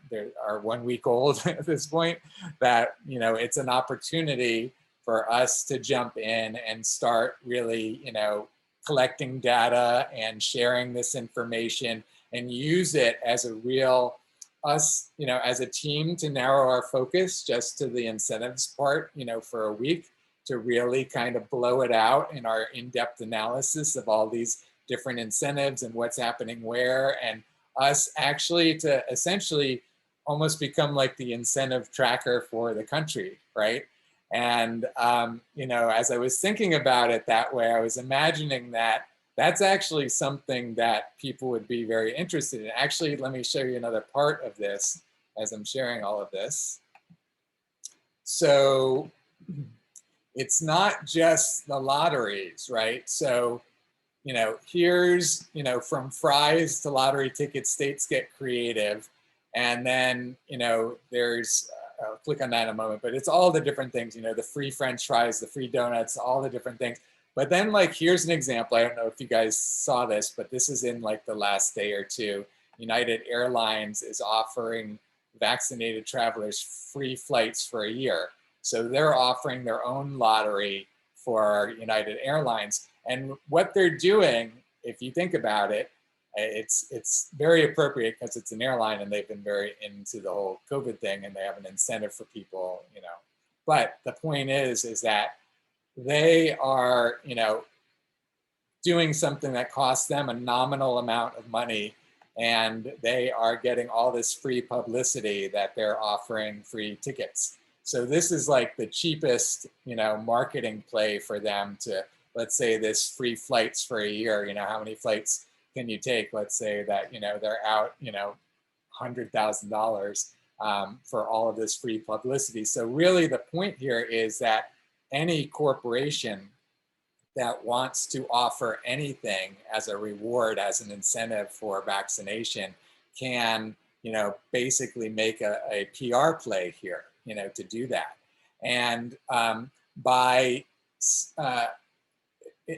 1 week old at this point, that, you know, it's an opportunity for us to jump in and start really, you know, collecting data and sharing this information and use it as a real us, you know, as a team to narrow our focus just to the incentives part, you know, for a week, to really kind of blow it out in our in-depth analysis of all these different incentives and what's happening where, and us actually to essentially almost become like the incentive tracker for the country, right? And, you know, as I was thinking about it that way, I was imagining that that's actually something that people would be very interested in. Actually, let me show you another part of this as I'm sharing all of this. So it's not just the lotteries, right? So, you know, here's, you know, from fries to lottery tickets, states get creative. And then, you know, there's I'll click on that in a moment, but it's all the different things, you know, the free French fries, the free donuts, all the different things. But then like, here's an example. I don't know if you guys saw this, but this is in like the last day or two. United Airlines is offering vaccinated travelers free flights for a year. So they're offering their own lottery for United Airlines. And what they're doing, if you think about it, it's very appropriate because it's an airline and they've been very into the whole COVID thing and they have an incentive for people, you know. But the point is that they are, you know, doing something that costs them a nominal amount of money, and they are getting all this free publicity that they're offering free tickets. So this is like the cheapest, you know, marketing play for them to, let's say this free flights for a year, you know, how many flights can you take? Let's say that, you know, they're out, you know, $100,000 for all of this free publicity. So really the point here is that any corporation that wants to offer anything as a reward, as an incentive for vaccination can, you know, basically make a PR play here, you know, to do that. And by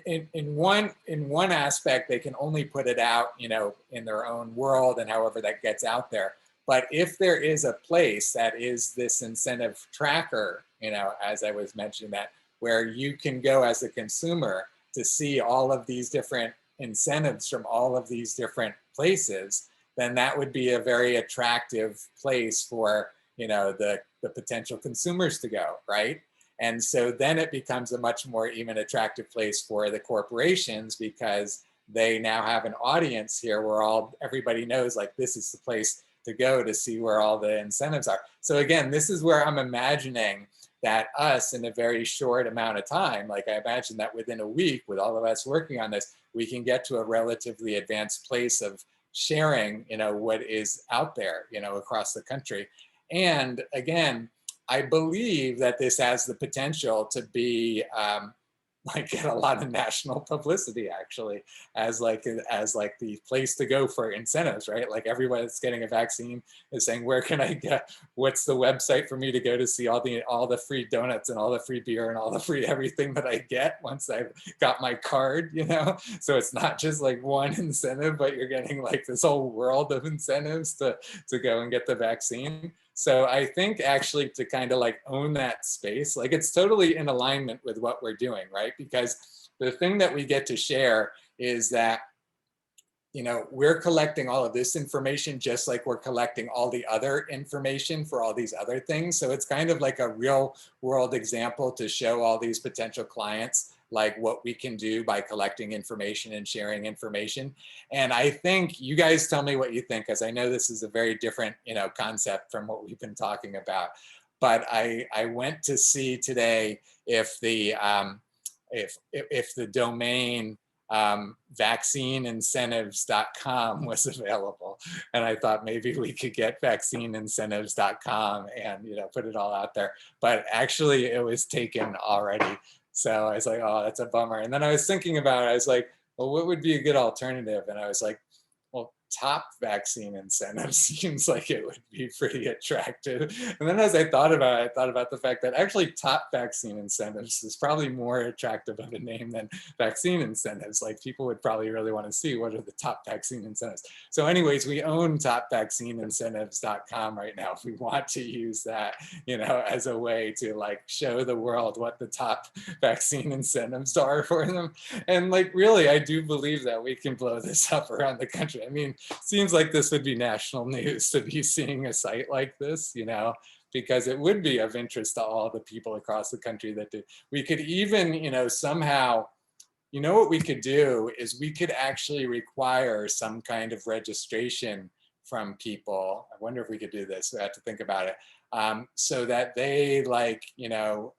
in one aspect, they can only put it out, you know, in their own world and however that gets out there. But if there is a place that is this incentive tracker, you know, as I was mentioning that, where you can go as a consumer to see all of these different incentives from all of these different places, then that would be a very attractive place for, you know, the potential consumers to go, right? And so then it becomes a much more even attractive place for the corporations because they now have an audience here where everybody knows like this is the place to go to see where all the incentives are. So again, this is where I'm imagining that us in a very short amount of time, like I imagine that within a week with all of us working on this, we can get to a relatively advanced place of sharing, you know, what is out there, you know, across the country. And again, I believe that this has the potential to be like get a lot of national publicity actually as like the place to go for incentives, right? Like everyone that's getting a vaccine is saying, where can I get, what's the website for me to go to see all the free donuts and all the free beer and all the free everything that I get once I've got my card, you know? So it's not just like one incentive, but you're getting like this whole world of incentives to go and get the vaccine. So I think actually to kind of like own that space, like it's totally in alignment with what we're doing, right? Because the thing that we get to share is that, you know, we're collecting all of this information just like we're collecting all the other information for all these other things. So it's kind of like a real world example to show all these potential clients like what we can do by collecting information and sharing information. And I think you guys tell me what you think, because I know this is a very different, you know, concept from what we've been talking about. But I went to see today if the domain vaccineincentives.com was available, and I thought maybe we could get vaccineincentives.com and, you know, put it all out there. But actually, it was taken already. So I was like, oh, that's a bummer. And then I was thinking about it. I was like, well, what would be a good alternative? And I was like, well, Top Vaccine Incentives seems like it would be pretty attractive. And then as I thought about it, I thought about the fact that actually Top Vaccine Incentives is probably more attractive of a name than Vaccine Incentives. Like people would probably really want to see what are the top vaccine incentives. So anyways, we own topvaccineincentives.com right now. If we want to use that, you know, as a way to like show the world what the top vaccine incentives are for them. And like, really, I do believe that we can blow this up around the country. I mean, seems like this would be national news to be seeing a site like this, you know, because it would be of interest to all the people across the country that do. We could even, you know, somehow, you know, what we could do is we could actually require some kind of registration from people. I wonder if we could do this. I have to think about it. So that they like, you know,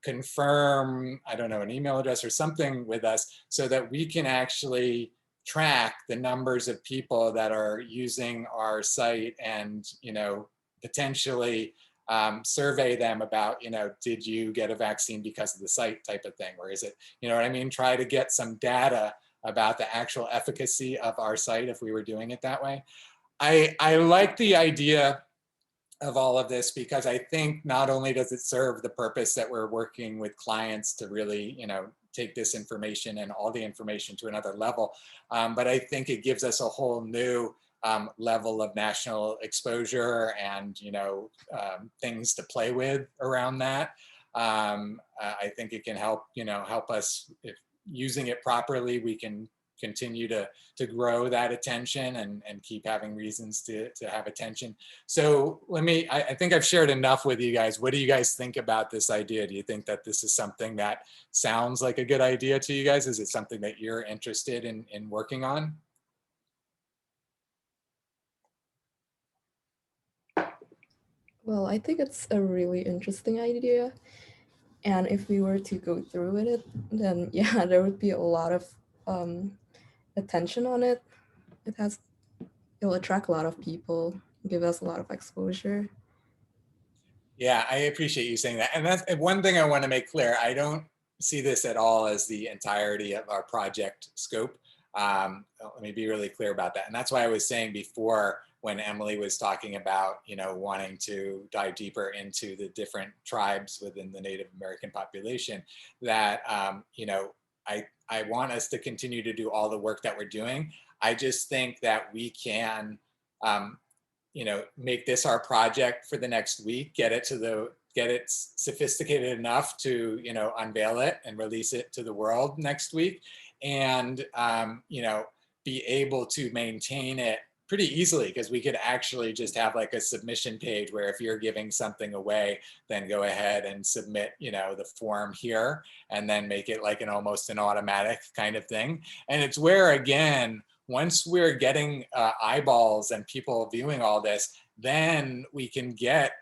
confirm, I don't know, an email address or something with us so that we can actually track the numbers of people that are using our site and, you know, potentially survey them about, you know, did you get a vaccine because of the site type of thing, or is it, you know what I mean? Try to get some data about the actual efficacy of our site if we were doing it that way. I like the idea of all of this, because I think not only does it serve the purpose that we're working with clients to really, take this information and all the information to another level, but I think it gives us a whole new level of national exposure and, things to play with around that. I think it can help, help us, if using it properly, we can continue to grow that attention and keep having reasons to have attention. So I think I've shared enough with you guys. What do you guys think about this idea? Do you think that this is something that sounds like a good idea to you guys? Is it something that you're interested in working on? Well, I think it's a really interesting idea. And if we were to go through with it, then yeah, there would be a lot of attention on it. It'll attract a lot of people, give us a lot of exposure. Yeah, I appreciate you saying that. And that's one thing I want to make clear. I don't see this at all as the entirety of our project scope. Let me be really clear about that. And that's why I was saying before, when Emily was talking about, wanting to dive deeper into the different tribes within the Native American population, that, I want us to continue to do all the work that we're doing. I just think that we can, make this our project for the next week, get it sophisticated enough to, unveil it and release it to the world next week, and, be able to maintain it pretty easily, because we could actually just have like a submission page where if you're giving something away, then go ahead and submit, the form here, and then make it like almost an automatic kind of thing. And it's where, again, once we're getting eyeballs and people viewing all this, then we can get,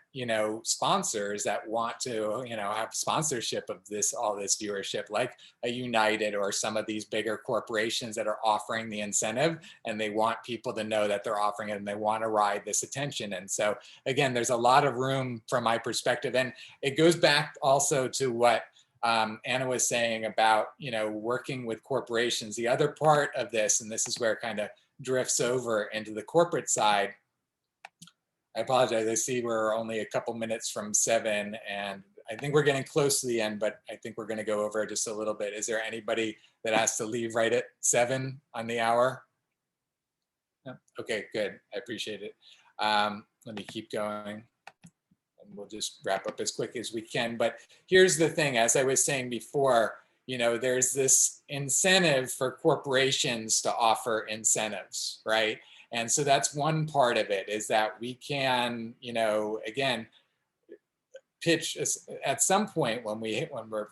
sponsors that want to, have sponsorship of all this viewership, like a United or some of these bigger corporations that are offering the incentive, and they want people to know that they're offering it and they want to ride this attention. And so again, there's a lot of room from my perspective. And it goes back also to what Anna was saying about, working with corporations. The other part of this, and this is where it kind of drifts over into the corporate side. I apologize. I see we're only a couple minutes from 7, and I think we're getting close to the end, but I think we're going to go over just a little bit. Is there anybody that has to leave right at 7 on the hour? No? Okay, good. I appreciate it. Let me keep going. We'll just wrap up as quick as we can. But here's the thing, as I was saying before, there's this incentive for corporations to offer incentives, right? And so that's one part of it, is that we can, again, pitch at some point when we're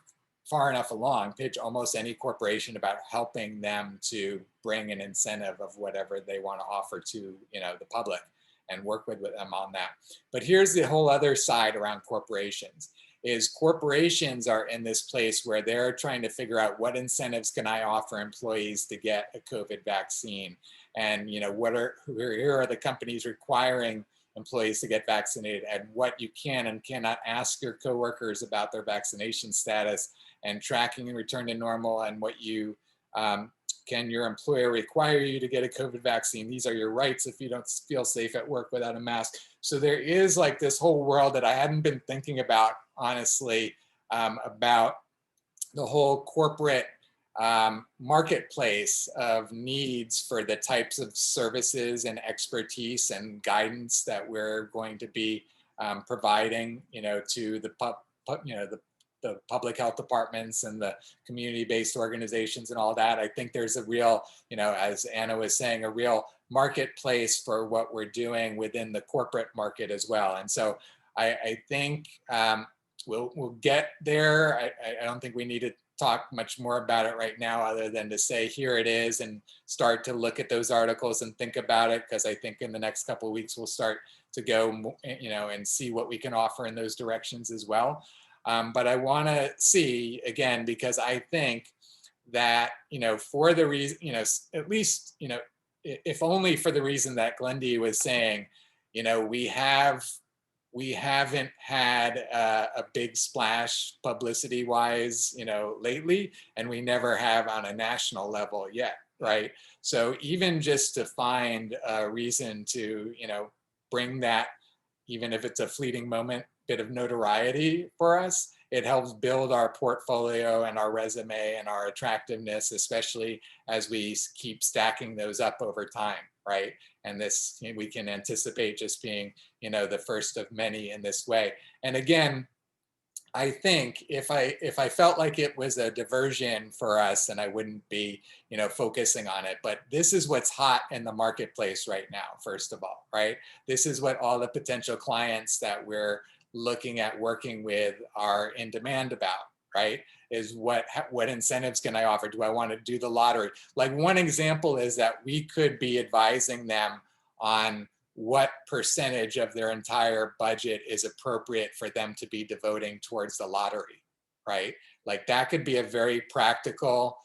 far enough along, pitch almost any corporation about helping them to bring an incentive of whatever they want to offer to, the public, and work with them on that. But here's the whole other side around corporations, is corporations are in this place where they're trying to figure out what incentives can I offer employees to get a COVID vaccine? And, here are the companies requiring employees to get vaccinated, and what you can and cannot ask your coworkers about their vaccination status, and tracking and return to normal, and what you, can your employer require you to get a COVID vaccine? These are your rights if you don't feel safe at work without a mask. So there is like this whole world that I hadn't been thinking about, honestly, about the whole corporate marketplace of needs for the types of services and expertise and guidance that we're going to be providing, to the public health departments and the community-based organizations and all that. I think there's a real, as Anna was saying, a real marketplace for what we're doing within the corporate market as well. And so I think we'll get there. I don't think we need to talk much more about it right now, other than to say, here it is, and start to look at those articles and think about it, because I think in the next couple of weeks we'll start to go, and see what we can offer in those directions as well. But I want to see, again, because I think that, for the reason, at least, if only for the reason that Glendy was saying, we haven't had a big splash publicity wise, lately, and we never have on a national level yet, right? So even just to find a reason to, bring that, even if it's a fleeting moment, bit of notoriety for us. It helps build our portfolio and our resume and our attractiveness, especially as we keep stacking those up over time, right? And this, we can anticipate just being, the first of many in this way. And again, I think if I felt like it was a diversion for us, then I wouldn't be, focusing on it. But this is what's hot in the marketplace right now, first of all, right? This is what all the potential clients that we're looking at working with are in demand about, right? Is what incentives can I offer? Do I want to do the lottery? Like one example is that we could be advising them on what percentage of their entire budget is appropriate for them to be devoting towards the lottery, right? Like that could be a very practical,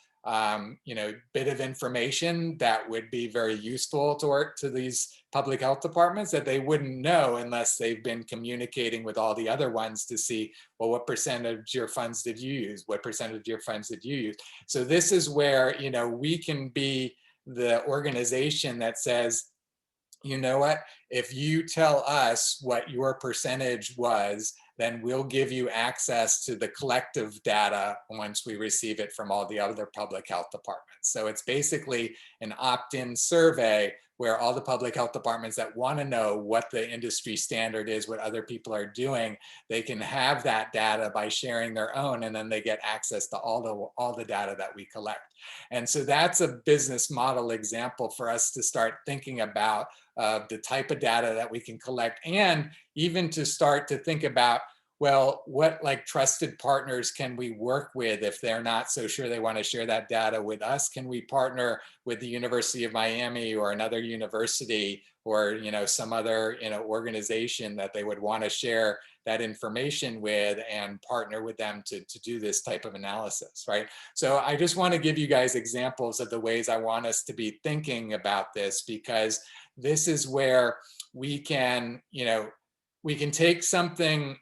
bit of information that would be very useful to these public health departments that they wouldn't know unless they've been communicating with all the other ones to see, well, what percentage of your funds did you use? What percentage of your funds did you use? So this is where, we can be the organization that says, you know what, if you tell us what your percentage was, then we'll give you access to the collective data once we receive it from all the other public health departments. So it's basically an opt-in survey where all the public health departments that want to know what the industry standard is, what other people are doing, they can have that data by sharing their own, and then they get access to all the data that we collect. And so that's a business model example for us to start thinking about the type of data that we can collect, and even to start to think about, well, what like trusted partners can we work with if they're not so sure they want to share that data with us? Can we partner with the University of Miami or another university or some other organization that they would want to share that information with and partner with them to do this type of analysis, right? So I just want to give you guys examples of the ways I want us to be thinking about this, because this is where we can, we can take something,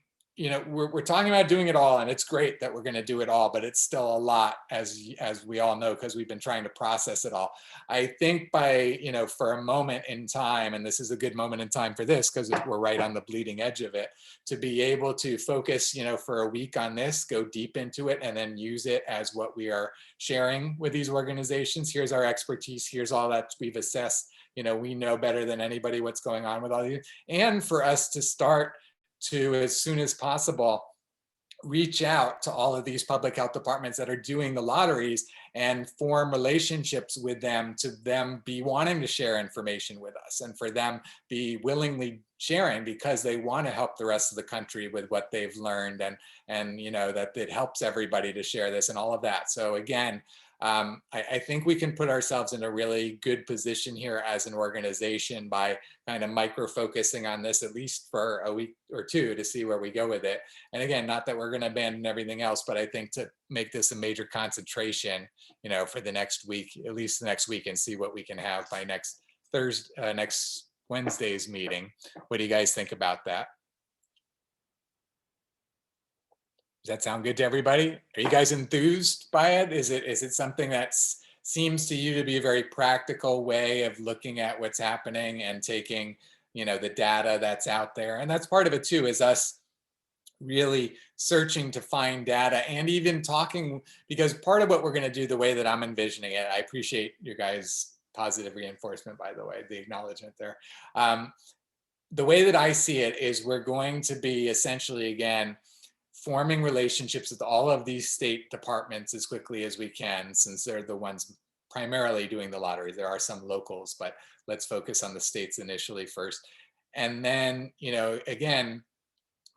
we're talking about doing it all, and it's great that we're going to do it all, but it's still a lot, as we all know, because we've been trying to process it all. I think by, for a moment in time, and this is a good moment in time for this because we're right on the bleeding edge of it, to be able to focus, for a week on this, go deep into it, and then use it as what we are sharing with these organizations. Here's our expertise. Here's all that we've assessed. We know better than anybody what's going on with all these, and for us to start to, as soon as possible, reach out to all of these public health departments that are doing the lotteries and form relationships with them, to them be wanting to share information with us, and for them be willingly sharing because they want to help the rest of the country with what they've learned, and that it helps everybody to share this and all of that. So again, I think we can put ourselves in a really good position here as an organization by kind of micro-focusing on this at least for a week or two to see where we go with it. And again, not that we're going to abandon everything else, but I think to make this a major concentration, for the next week, at least the next week, and see what we can have by next Wednesday's meeting. What do you guys think about that? Does that sound good to everybody? Are you guys enthused by it? Is it something that seems to you to be a very practical way of looking at what's happening and taking, the data that's out there? And that's part of it too, is us really searching to find data and even talking, because part of what we're going to do, the way that I'm envisioning it, I appreciate your guys' positive reinforcement, by the way, the acknowledgement there. The way that I see it is we're going to be essentially, again, forming relationships with all of these state departments as quickly as we can, since they're the ones primarily doing the lottery. There are some locals, but let's focus on the states initially first. And then, again,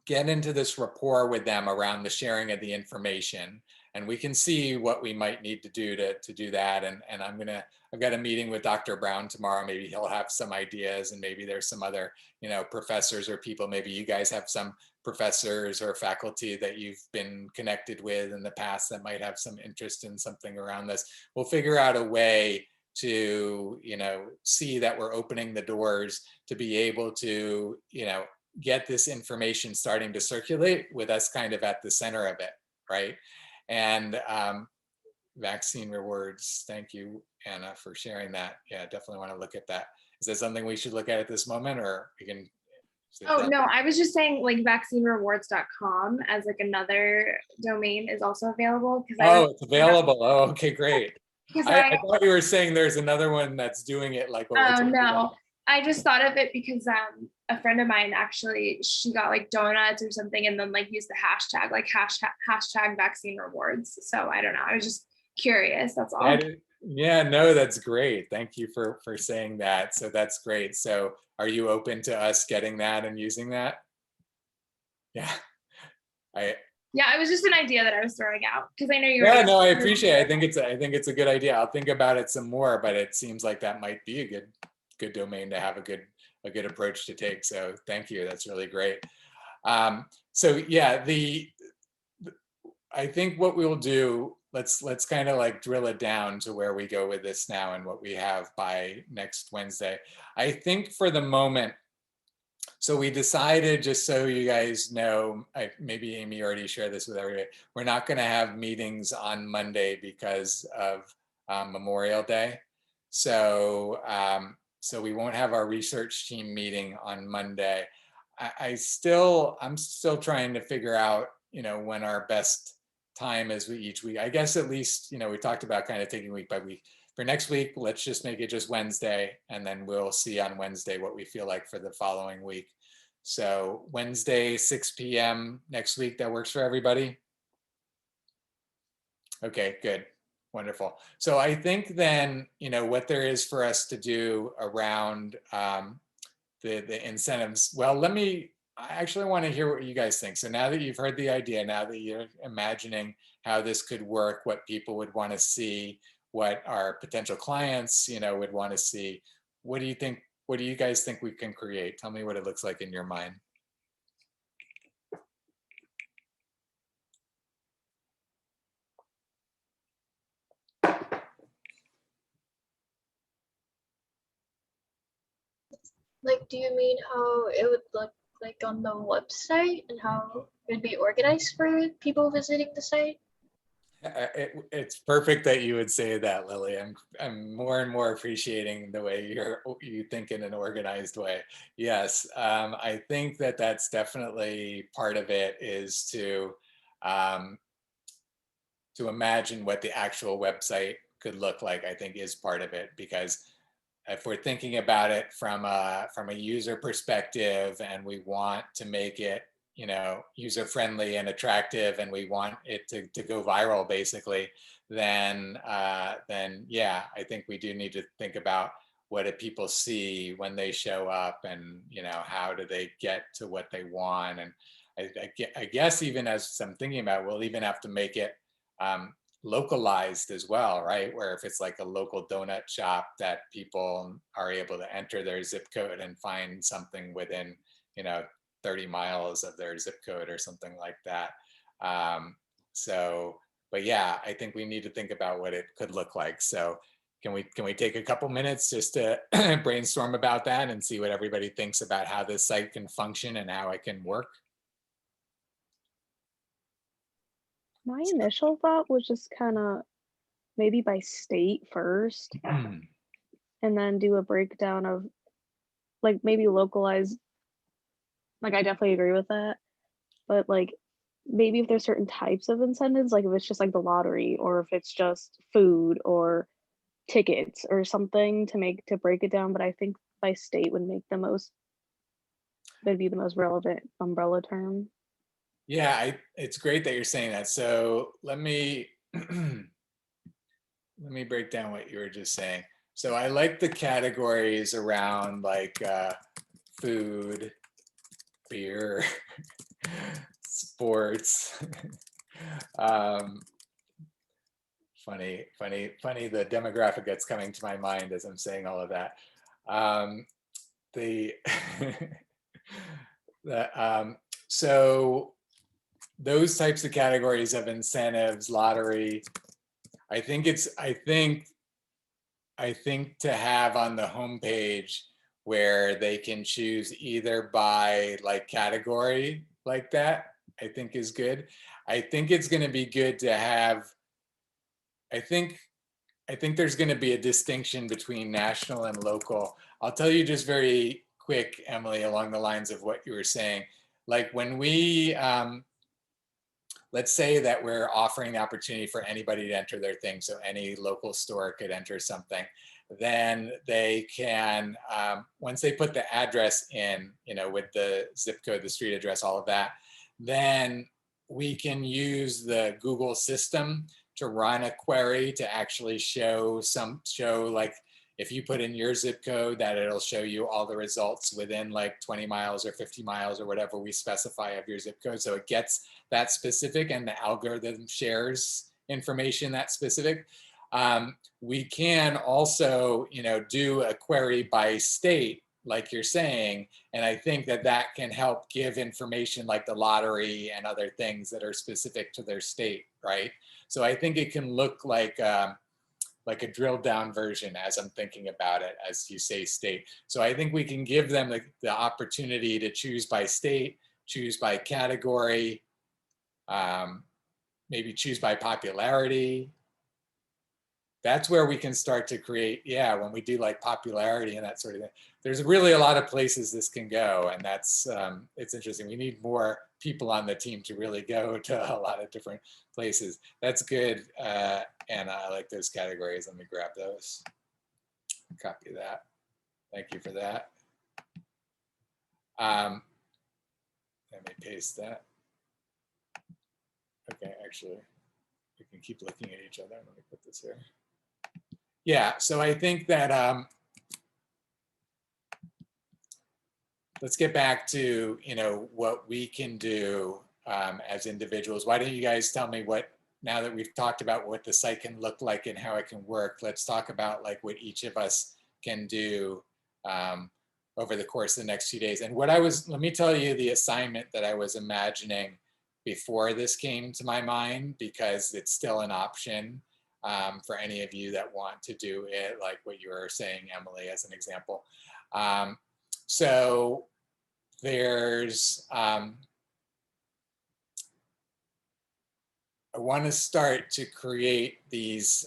get into this rapport with them around the sharing of the information. And we can see what we might need to do to do that. And I've got a meeting with Dr. Brown tomorrow. Maybe he'll have some ideas, and maybe there's some other, professors or people, maybe you guys have some professors or faculty that you've been connected with in the past that might have some interest in something around this. We'll figure out a way to, see that we're opening the doors to be able to, get this information starting to circulate with us kind of at the center of it, right? And vaccine rewards, thank you, Anna, for sharing that. Yeah, definitely want to look at that. Is that something we should look at this moment, or we can Oh, no, I was just saying like vaccinerewards.com as like another domain is also available because Oh, it's available. Oh, okay, great. because I thought you were saying there's another one that's doing it like what we're oh talking about. no, I just thought of it because a friend of mine actually, she got like donuts or something and then like used the hashtag like hashtag vaccine rewards. So I don't know. I was just curious. That's all. Yeah, no, that's great. Thank you for saying that. So that's great. So are you open to us getting that and using that? Yeah. Yeah, it was just an idea that I was throwing out because I know you're. Yeah, no, I appreciate it. I think it's a good idea. I'll think about it some more, but it seems like that might be a good domain to have a good approach to take. So thank you. That's really great. So yeah, I think what we'll do, let's kind of like drill it down to where we go with this now and what we have by next Wednesday. I think for the moment, so we decided, just so you guys know, maybe Amy already shared this with everybody, we're not going to have meetings on Monday because of Memorial Day. So so we won't have our research team meeting on Monday. I'm still trying to figure out, when our best time is each week. I guess at least, we talked about kind of taking week by week. For next week, let's just make it just Wednesday, and then we'll see on Wednesday what we feel like for the following week. So Wednesday, 6 p.m. next week, that works for everybody? Okay, good. Wonderful. So I think then, what there is for us to do around the incentives. Well, I actually want to hear what you guys think. So now that you've heard the idea, now that you're imagining how this could work, what people would want to see, what our potential clients, would want to see, what do you think? What do you guys think we can create? Tell me what it looks like in your mind. Like, do you mean how it would look like on the website and how it would be organized for people visiting the site? It's perfect that you would say that, Lily. I'm more and more appreciating the way you think in an organized way. Yes, I think that's definitely part of it, is to imagine what the actual website could look like. I think is part of it, because if we're thinking about it from a user perspective, and we want to make it user friendly and attractive, and we want it to go viral basically, then yeah, I think we do need to think about what do people see when they show up, and how do they get to what they want. And I guess even as I'm thinking about, we'll even have to make it localized as well, right? Where if it's like a local donut shop, that people are able to enter their zip code and find something within 30 miles of their zip code or something like that. But yeah, I think we need to think about what it could look like. So can we take a couple minutes just to brainstorm about that and see what everybody thinks about how this site can function and how it can work? My initial thought was just kind of maybe by state first, and then do a breakdown of like maybe localized. Like I definitely agree with that, but like maybe if there's certain types of incentives, like if it's just like the lottery, or if it's just food or tickets or something to break it down. But I think by state would be the most relevant umbrella term. Yeah, it's great that you're saying that. So let me break down what you were just saying. So I like the categories around like food, beer, sports. Funny, the demographic that's coming to my mind as I'm saying all of that. So those types of categories of incentives, lottery, I think to have on the homepage where they can choose either by like category like that, I think is good. I think it's going to be good to have, I think there's going to be a distinction between national and local. I'll tell you just very quick, Emily, along the lines of what you were saying. Like when we, let's say that we're offering the opportunity for anybody to enter their thing, so any local store could enter something, then they can, once they put the address in, with the zip code, the street address, all of that, then we can use the Google system to run a query to actually show like, if you put in your zip code, that it'll show you all the results within like 20 miles or 50 miles or whatever we specify of your zip code. So it gets that specific and the algorithm shares information that specific. We can also, do a query by state, like you're saying, and I think that that can help give information like the lottery and other things that are specific to their state, right? So I think it can look like a drilled down version as I'm thinking about it, as you say state. So I think we can give them the opportunity to choose by state, choose by category, maybe choose by popularity. That's where we can start to create, when we do like popularity and that sort of thing. There's really a lot of places this can go, and that's, it's interesting. We need more people on the team to really go to a lot of different places. That's good, and I like those categories. Let me grab those. Copy that. Thank you for that. Let me paste that. Okay, actually, we can keep looking at each other. Let me put this here. Yeah, so I think that let's get back to what we can do as individuals. Why don't you guys tell me what, now that we've talked about what the site can look like and how it can work, let's talk about like what each of us can do over the course of the next few days. And what let me tell you the assignment that I was imagining before this came to my mind, because it's still an option for any of you that want to do it, like what you were saying, Emily, as an example. So there's, I want to start to create these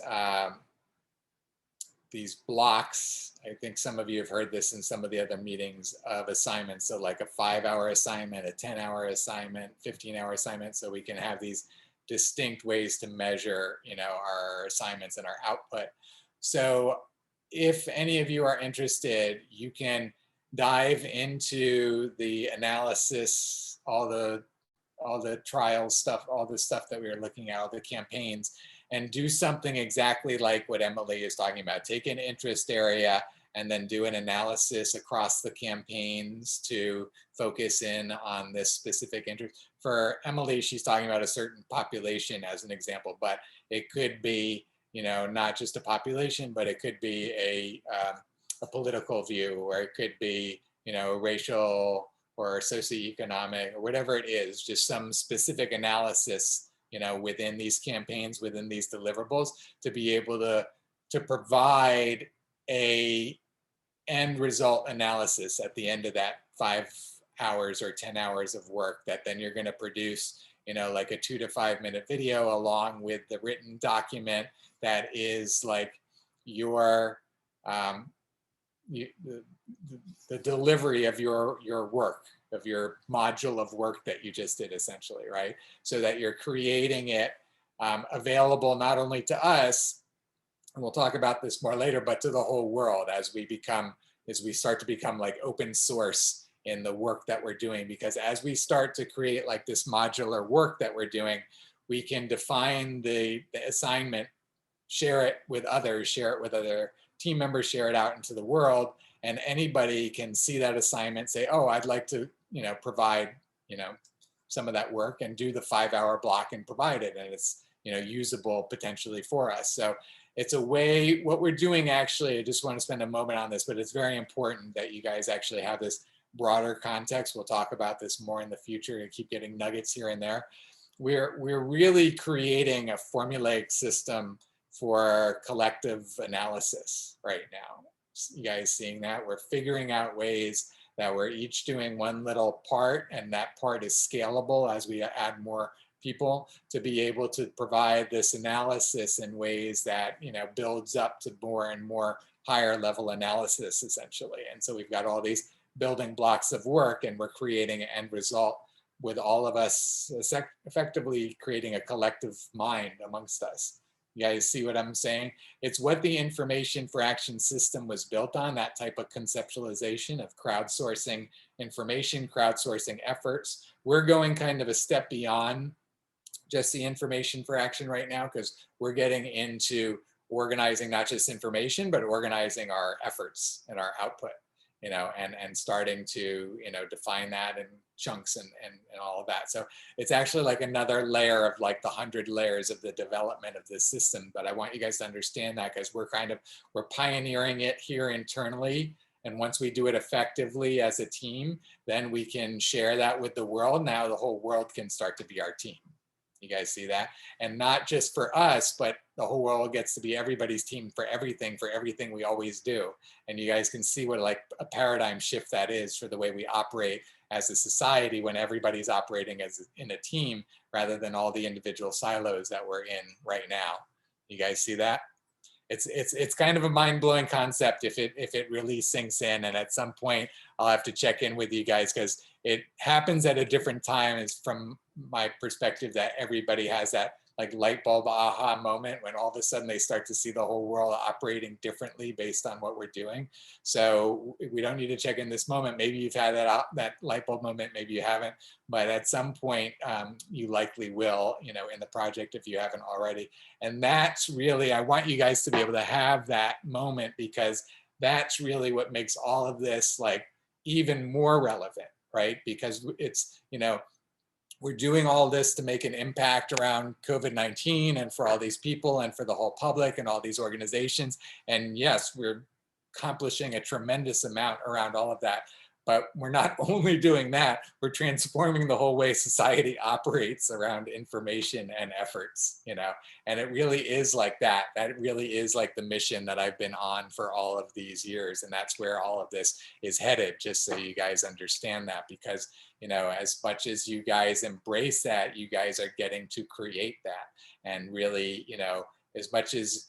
blocks. I think some of you have heard this in some of the other meetings of assignments. So like a 5-hour assignment, a 10-hour assignment, 15-hour assignment. So we can have these distinct ways to measure, our assignments and our output. So if any of you are interested, you can dive into the analysis, all the trial stuff, all the stuff that we were looking at, all the campaigns, and do something exactly like what Emily is talking about. Take an interest area and then do an analysis across the campaigns to focus in on this specific interest. For Emily, she's talking about a certain population as an example, but it could be, not just a population, but it could be a political view, or it could be, racial or socioeconomic, or whatever it is, just some specific analysis, within these campaigns, within these deliverables, to be able to provide a end result analysis at the end of that 5 hours or 10 hours of work, that then you're going to produce, like a 2 to 5 minute video along with the written document that is like your, the delivery of your work, of your module of work that you just did, essentially, right? So that you're creating it available not only to us, and we'll talk about this more later, but to the whole world as we start to become like open source in the work that we're doing. Because as we start to create like this modular work that we're doing, we can define the assignment, share it with others, share it with other team members, share it out into the world, and anybody can see that assignment, say, oh, I'd like to, provide, some of that work, and do the 5-hour block and provide it, and it's, usable potentially for us. So it's a way, what we're doing actually, I just want to spend a moment on this, but it's very important that you guys actually have this broader context. We'll talk about this more in the future and keep getting nuggets here and there. We're really creating a formulaic system for collective analysis right now. You guys seeing that? We're figuring out ways that we're each doing one little part, and that part is scalable as we add more people to be able to provide this analysis in ways that, builds up to more and more higher level analysis, essentially. And so we've got all these building blocks of work, and we're creating an end result with all of us effectively creating a collective mind amongst us. You guys see what I'm saying? It's what the information for action system was built on, that type of conceptualization of crowdsourcing information, crowdsourcing efforts. We're going kind of a step beyond just the information for action right now, because we're getting into organizing not just information, but organizing our efforts and our output, you know, and starting to, you know, define that in chunks and all of that. So it's actually like another layer of like the 100 layers of the development of this system. But I want you guys to understand that, because we're pioneering it here internally. And once we do it effectively as a team, then we can share that with the world. Now the whole world can start to be our team. You guys see that? And not just for us, but the whole world gets to be everybody's team for everything we always do. And you guys can see what like a paradigm shift that is for the way we operate as a society when everybody's operating as in a team rather than all the individual silos that we're in right now. You guys see that? It's kind of a mind-blowing concept if it really sinks in, and at some point I'll have to check in with you guys, because it happens at a different time. Is from my perspective that everybody has that like light bulb aha moment when all of a sudden they start to see the whole world operating differently based on what we're doing. So we don't need to check in this moment. Maybe you've had that light bulb moment, maybe you haven't, but at some point you likely will, you know, in the project if you haven't already. And that's really, I want you guys to be able to have that moment, because that's really what makes all of this like even more relevant, right? Because it's, you know, we're doing all this to make an impact around COVID-19 and for all these people and for the whole public and all these organizations. And yes, we're accomplishing a tremendous amount around all of that. But we're not only doing that, we're transforming the whole way society operates around information and efforts, you know, and it really is like that. That really is like the mission that I've been on for all of these years. And that's where all of this is headed, just so you guys understand that, because, you know, as much as you guys embrace that, you guys are getting to create that. And really, you know, as much as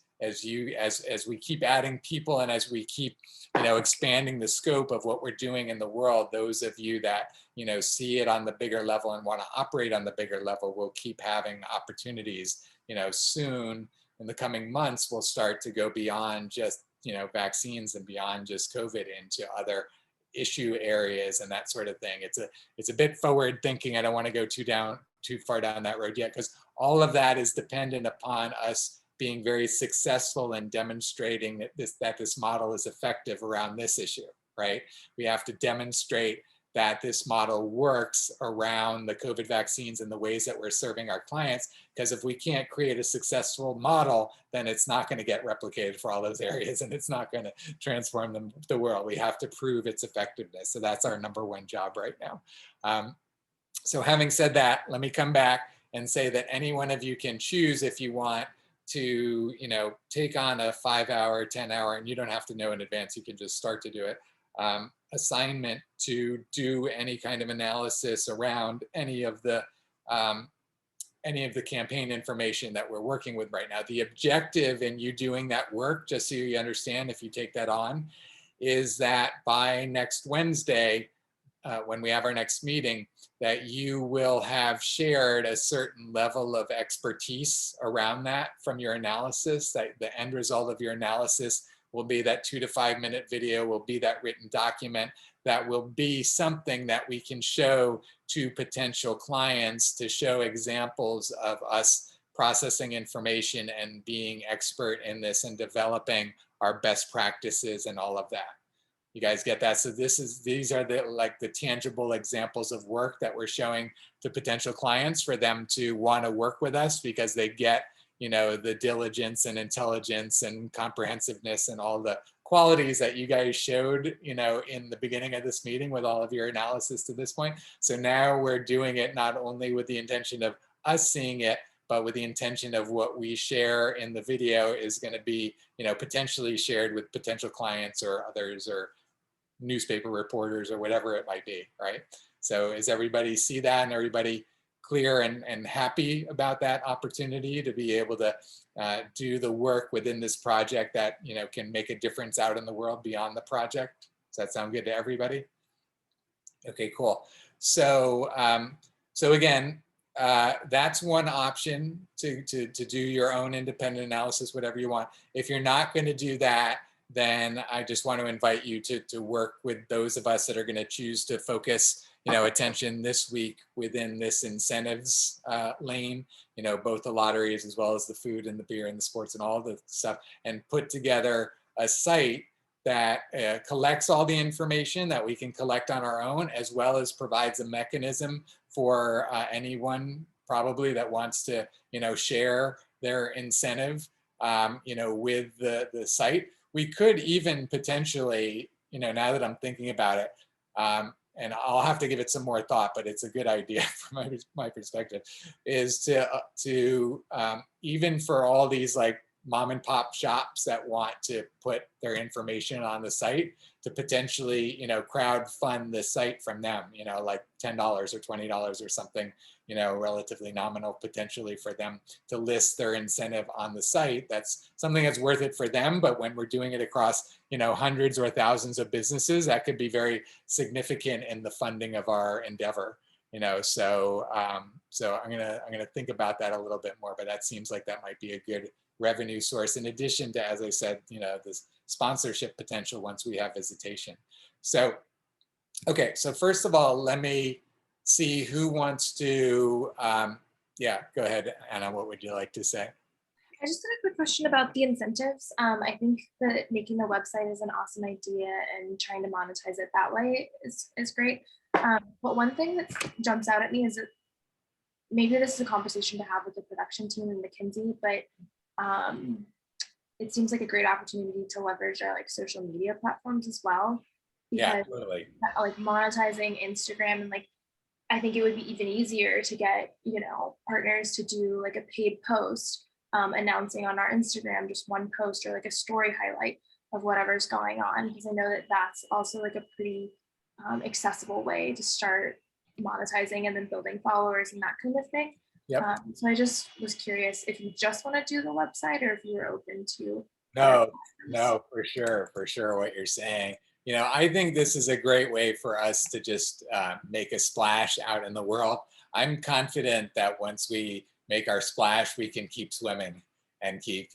we keep adding people and as we keep, you know, expanding the scope of what we're doing in the world, those of you that, you know, see it on the bigger level and want to operate on the bigger level will keep having opportunities. You know, soon in the coming months, we'll start to go beyond just, you know, vaccines and beyond just COVID into other issue areas and that sort of thing. It's a bit forward thinking. I don't want to go too far down that road yet, because all of that is dependent upon us being very successful in demonstrating that this model is effective around this issue, right? We have to demonstrate that this model works around the COVID vaccines and the ways that we're serving our clients, because if we can't create a successful model, then it's not going to get replicated for all those areas and it's not going to transform the world. We have to prove its effectiveness. So that's our number one job right now. So having said that, let me come back and say that any one of you can choose if you want to, you know, take on a 5-hour, 10-hour, and you don't have to know in advance, you can just start to do it, assignment to do any kind of analysis around any of the campaign information that we're working with right now. The objective in you doing that work, just so you understand if you take that on, is that by next Wednesday, when we have our next meeting, that you will have shared a certain level of expertise around that from your analysis, that the end result of your analysis will be that 2 to 5 minute video, will be that written document, that will be something that we can show to potential clients to show examples of us processing information and being expert in this and developing our best practices and all of that. You guys get that? So these are the tangible examples of work that we're showing to potential clients for them to want to work with us, because they get, you know, the diligence and intelligence and comprehensiveness and all the qualities that you guys showed, you know, in the beginning of this meeting with all of your analysis to this point. So now we're doing it not only with the intention of us seeing it, but with the intention of what we share in the video is going to be, you know, potentially shared with potential clients or others or newspaper reporters or whatever it might be, right? So is everybody see that, and everybody clear and happy about that opportunity to be able to do the work within this project that, you know, can make a difference out in the world beyond the project? Does that sound good to everybody? Okay, cool. So, so again, that's one option to do your own independent analysis, whatever you want. If you're not going to do that, then I just want to invite you to work with those of us that are going to choose to focus, attention this week within this incentives lane, both the lotteries as well as the food and the beer and the sports and all the stuff, and put together a site that collects all the information that we can collect on our own, as well as provides a mechanism for anyone probably that wants to, share their incentive, with the site. We could even potentially, now that I'm thinking about it, and I'll have to give it some more thought, but it's a good idea from my perspective, is to even for all these like mom and pop shops that want to put their information on the site, to potentially, crowd fund the site from them, like $10 or $20 or something, relatively nominal potentially for them to list their incentive on the site. That's something that's worth it for them. But when we're doing it across, hundreds or thousands of businesses, that could be very significant in the funding of our endeavor. So I'm gonna think about that a little bit more, but that seems like that might be a good revenue source, in addition to, as I said, this sponsorship potential once we have visitation. So, okay, so first of all, let me see who wants to, yeah, go ahead, Anna, what would you like to say? I just had a quick question about the incentives. I think that making the website is an awesome idea, and trying to monetize it that way is great. But one thing that jumps out at me is that maybe this is a conversation to have with the production team and McKinsey, but it seems like a great opportunity to leverage our like social media platforms as well. Yeah, Because totally. like monetizing Instagram, and like I think it would be even easier to get, partners to do like a paid post announcing on our Instagram just one post, or like a story highlight of whatever's going on, because I know that that's also like a pretty accessible way to start monetizing and then building followers and that kind of thing. Yep. So I just was curious if you just want to do the website, or if you were open to No, for sure what you're saying. I think this is a great way for us to just make a splash out in the world. I'm confident that once we make our splash, we can keep swimming and keep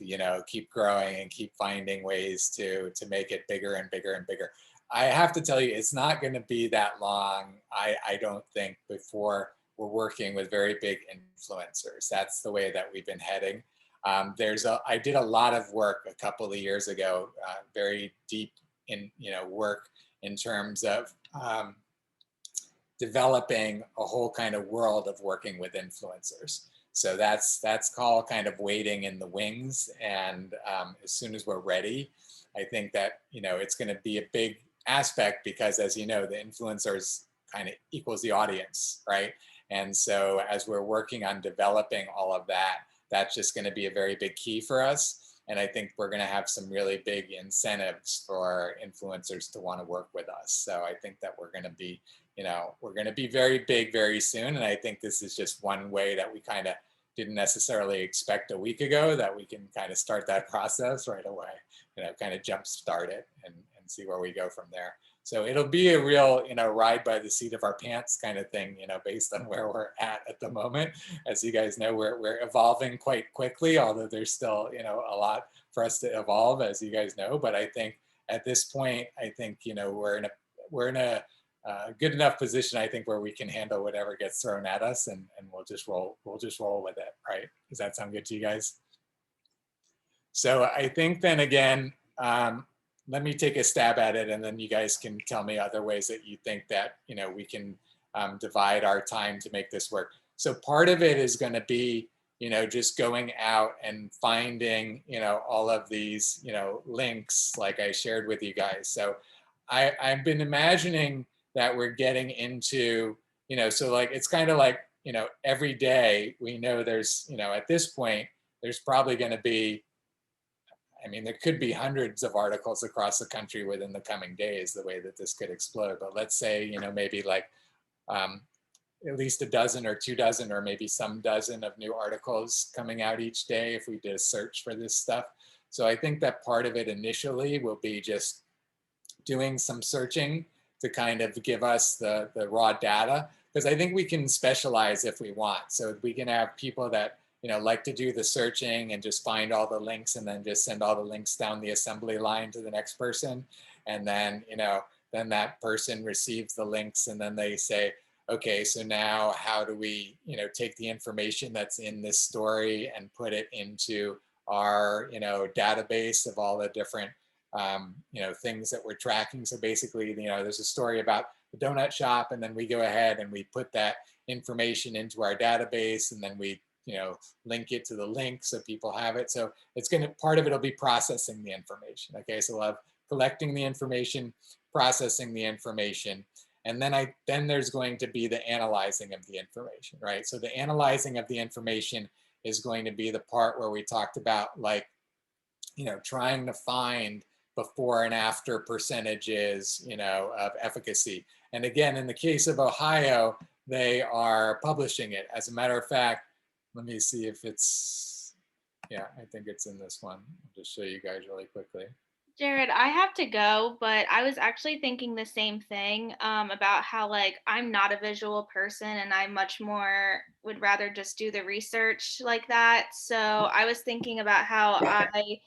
growing and keep finding ways to make it bigger and bigger and bigger. I have to tell you, it's not going to be that long, I don't think, before we're working with very big influencers. That's the way that we've been heading. I did a lot of work a couple of years ago, very deep in work in terms of developing a whole kind of world of working with influencers. So that's called kind of waiting in the wings. And as soon as we're ready, I think that it's going to be a big aspect, because as you know, the influencers kind of equals the audience, right? And so as we're working on developing all of that, that's just going to be a very big key for us. And I think we're going to have some really big incentives for influencers to want to work with us. So I think that we're going to be, we're going to be very big very soon. And I think this is just one way that we kind of didn't necessarily expect a week ago, that we can kind of start that process right away, kind of jumpstart it and see where we go from there. So it'll be a real, ride by the seat of our pants kind of thing, based on where we're at the moment. As you guys know, we're evolving quite quickly, although there's still, a lot for us to evolve, as you guys know. But I think at this point, I think, we're in a good enough position, I think, where we can handle whatever gets thrown at us, and we'll just roll with it, right? Does that sound good to you guys? So I think then again, let me take a stab at it, and then you guys can tell me other ways that you think that we can divide our time to make this work. So part of it is going to be just going out and finding all of these links like I shared with you guys. So I've been imagining that we're getting into so like it's kind of like every day we know there's at this point there's probably going to be, I mean, there could be hundreds of articles across the country within the coming days, the way that this could explode. But let's say, maybe like at least a dozen or 2 dozen, or maybe some dozen of new articles coming out each day if we did a search for this stuff. So I think that part of it initially will be just doing some searching to kind of give us the raw data, because I think we can specialize if we want. So we can have people that, you know, like to do the searching and just find all the links and then just send all the links down the assembly line to the next person. And then, you know, then that person receives the links and then they say, okay, so now how do we, you know, take the information that's in this story and put it into our, you know, database of all the different, you know, things that we're tracking. So basically, you know, there's a story about the donut shop, and then we go ahead and we put that information into our database, and then we, you know, link it to the link so people have it. So it's going to, part of it will be processing the information. Okay, so we'll have collecting the information, processing the information, and then there's going to be the analyzing of the information, right? So the analyzing of the information is going to be the part where we talked about, like, you know, trying to find before and after percentages, you know, of efficacy. And again, in the case of Ohio, they are publishing it. As a matter of fact, let me see if it's, yeah, I think it's in this one. I'll just show you guys really quickly. Jared, I have to go, but I was actually thinking the same thing about how, like, I'm not a visual person and I much more would rather just do the research like that. So I was thinking about how I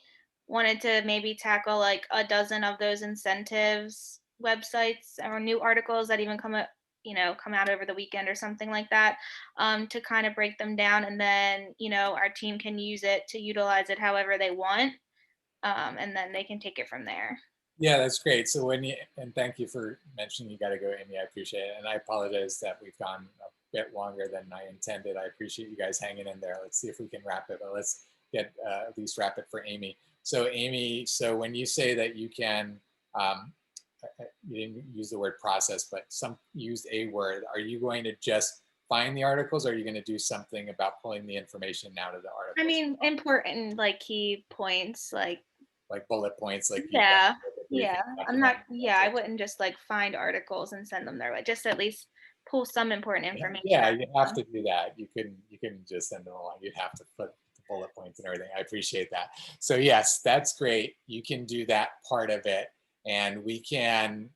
wanted to maybe tackle like a dozen of those incentives websites or new articles that even come up, you know, come out over the weekend or something like that, to kind of break them down, and then, you know, our team can use it to utilize it however they want, and then they can take it from there. Yeah, that's great. So when you, and thank you for mentioning you got to go, Amy. I appreciate it. And I apologize that we've gone a bit longer than I intended. I appreciate you guys hanging in there. Let's see if we can wrap it, but let's get at least wrap it for Amy. So Amy, so when you say that you can, you didn't use the word process, but some used a word, are you going to just find the articles, or are you going to do something about pulling the information out of the articles? I mean, important like key points, like bullet points, like yeah, you yeah. I'm not. Yeah, I wouldn't just like find articles and send them their way. Just at least pull some important information. Yeah, you have to do that. You couldn't just send them along. You'd have to put the bullet points and everything. I appreciate that. So yes, that's great. You can do that part of it, and we can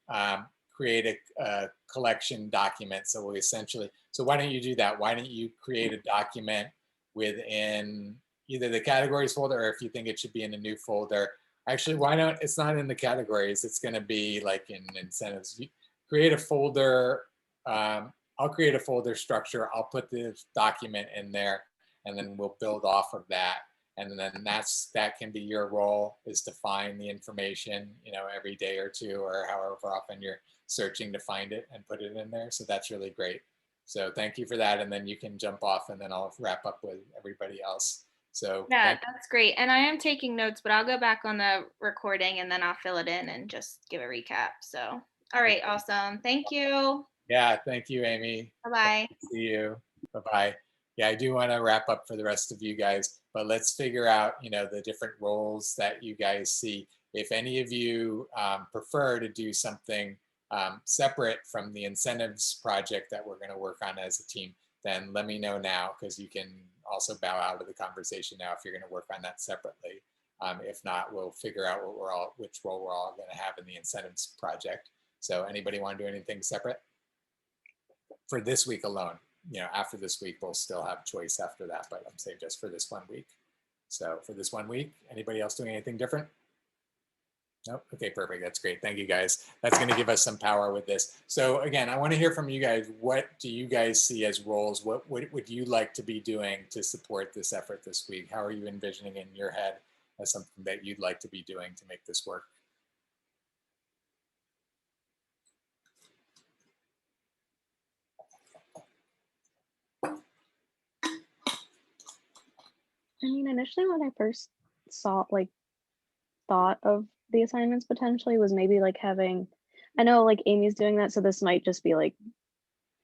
create a collection document. So we essentially, so why don't you do that? Why don't you create a document within either the categories folder, or if you think it should be in a new folder, actually, why don't, it's not in the categories, it's going to be like in incentives. You create a folder. I'll create a folder structure. I'll put the document in there, and then we'll build off of that. And then that can be your role, is to find the information, you know, every day or two, or however often you're searching to find it, and put it in there. So that's really great. So thank you for that. And then you can jump off, and then I'll wrap up with everybody else. So yeah, that's great. And I am taking notes, but I'll go back on the recording and then I'll fill it in and just give a recap. So, all right, awesome. Thank you. Yeah, thank you, Amy. Bye-bye. See you. Bye-bye. Yeah, I do want to wrap up for the rest of you guys, but let's figure out, you know, the different roles that you guys see. If any of you prefer to do something separate from the incentives project that we're going to work on as a team, then let me know now, because you can also bow out of the conversation now if you're going to work on that separately. If not, we'll figure out which role we're all going to have in the incentives project. So anybody want to do anything separate for this week alone? You know, after this week, we'll still have choice after that, but I'm saying just for this 1 week. So for this 1 week, anybody else doing anything different? Nope. Okay, perfect. That's great. Thank you, guys. That's going to give us some power with this. So again, I want to hear from you guys. What do you guys see as roles? What would you like to be doing to support this effort this week? How are you envisioning in your head as something that you'd like to be doing to make this work? I mean, initially when I first thought of the assignments potentially was maybe like having, I know like Amy's doing that, so this might just be like,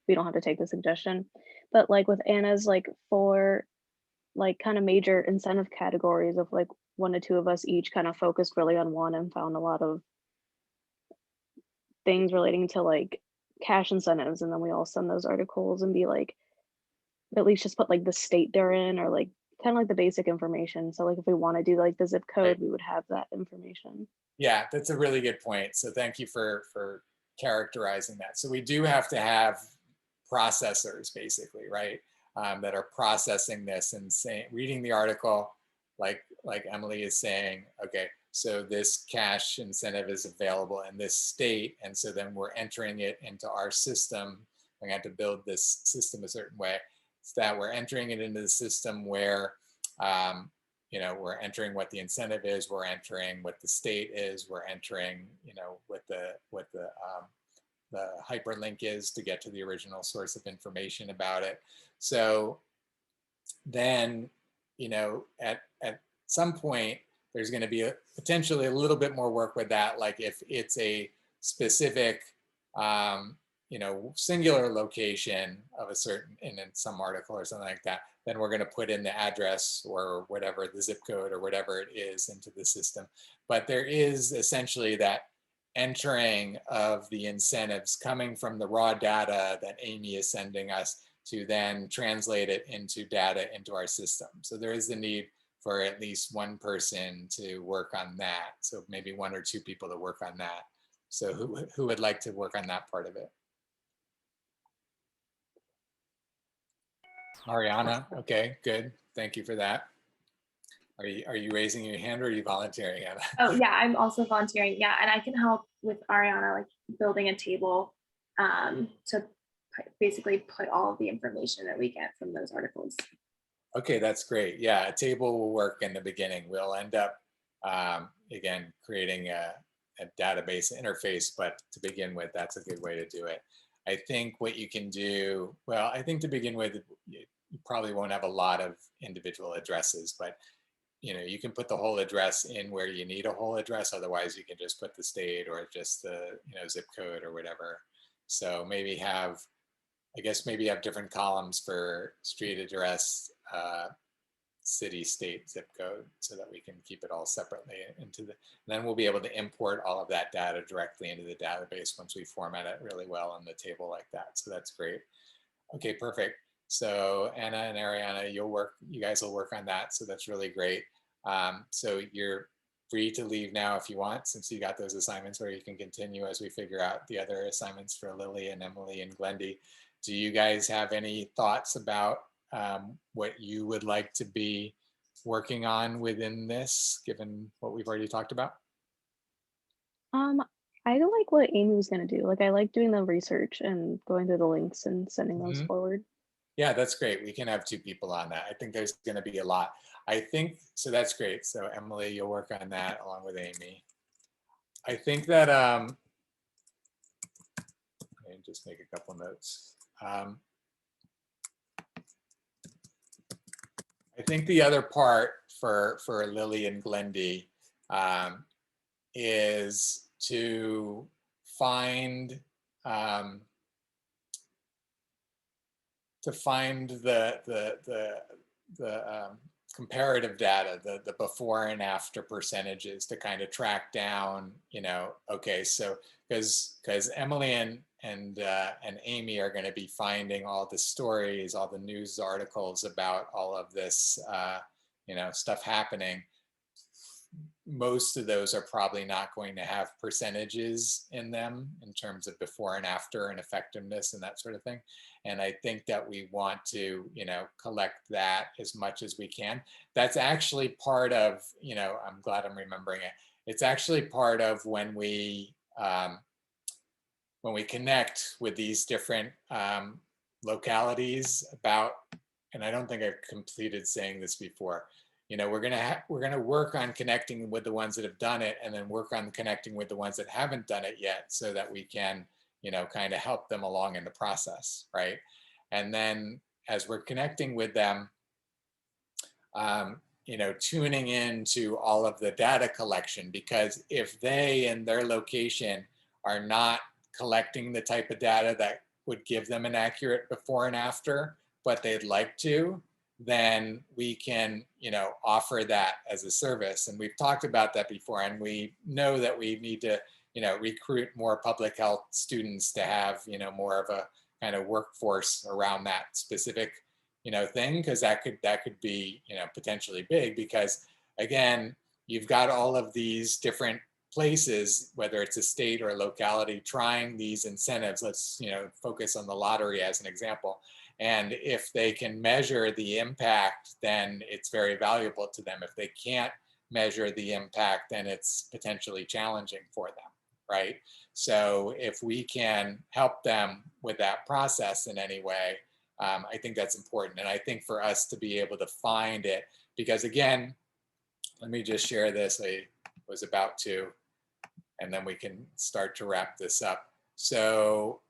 we don't have to take the suggestion, but like with Anna's, like for like kind of major incentive categories of like 1 to 2 of us each kind of focused really on one and found a lot of things relating to like cash incentives, and then we all send those articles and be like, at least just put like the state they're in, or like kind of like the basic information. So like if we want to do like the zip code, we would have that information. Yeah, that's a really good point. So thank you for characterizing that. So we do have to have processors basically, right? That are processing this and saying, reading the article, like Emily is saying, okay, so this cash incentive is available in this state. And so then we're entering it into our system. We have to build this system a certain way. It's that we're entering it into the system where, you know, we're entering what the incentive is, we're entering what the state is, we're entering, you know, what the hyperlink is to get to the original source of information about it. So then, you know, at some point, there's going to be potentially a little bit more work with that. Like if it's a specific, you know, singular location of a certain, in some article or something like that, then we're going to put in the address or whatever, the zip code or whatever it is into the system. But there is essentially that entering of the incentives coming from the raw data that Amy is sending us to then translate it into data into our system. So there is the need for at least one person to work on that. So maybe one or two people to work on that. So who would like to work on that part of it? Mariana, okay, good. Thank you for that. Are you raising your hand or are you volunteering, Anna? Oh yeah, I'm also volunteering. Yeah, and I can help with Ariana, like building a table to basically put all of the information that we get from those articles. Okay, that's great. Yeah, a table will work in the beginning. We'll end up, again, creating a database interface, but to begin with, that's a good way to do it. I think what you can do, well, I think to begin with, you probably won't have a lot of individual addresses, but you know, you can put the whole address in where you need a whole address. Otherwise, you can just put the state or just the, you know, zip code or whatever. So maybe have, I guess maybe have different columns for street address, city, state, zip code, so that we can keep it all separately into the, then we'll be able to import all of that data directly into the database once we format it really well in the table like that. So that's great. Okay, perfect. So Anna and Ariana, you guys will work on that. So that's really great. So you're free to leave now if you want, since you got those assignments, or you can continue as we figure out the other assignments for Lily and Emily and Glendy. Do you guys have any thoughts about what you would like to be working on within this, given what we've already talked about? I like what Amy was gonna do. Like I like doing the research and going through the links and sending those forward. Yeah, that's great. We can have two people on that. I think there's going to be a lot. I think, so that's great. So Emily, you'll work on that along with Amy. I think that, let me just make a couple notes. I think the other part for Lily and Glendy is to find the comparative data, the before and after percentages to kind of track down, you know, okay, so because Emily and Amy are going to be finding all the stories, all the news articles about all of this, you know, stuff happening. Most of those are probably not going to have percentages in them in terms of before and after and effectiveness and that sort of thing. And I think that we want to, you know, collect that as much as we can. That's actually part of, you know, I'm glad I'm remembering it. It's actually part of when we connect with these different localities about, and I don't think I've completed saying this before, you know, we're gonna work on connecting with the ones that have done it, and then work on connecting with the ones that haven't done it yet, so that we can, you know, kind of help them along in the process, right? And then as we're connecting with them, you know, tuning into all of the data collection, because if they in their location are not collecting the type of data that would give them an accurate before and after, but they'd like to, then we can, you know, offer that as a service. And we've talked about that before, and we know that we need to, you know, recruit more public health students to have, you know, more of a kind of workforce around that specific, you know, thing, because that could be, you know, potentially big, because again, you've got all of these different places, whether it's a state or a locality, trying these incentives. Let's, you know, focus on the lottery as an example. And if they can measure the impact, then it's very valuable to them. If they can't measure the impact, then it's potentially challenging for them, right? So if we can help them with that process in any way, I think that's important. And I think for us to be able to find it, because again, let me just share this. I was about to, and then we can start to wrap this up. So,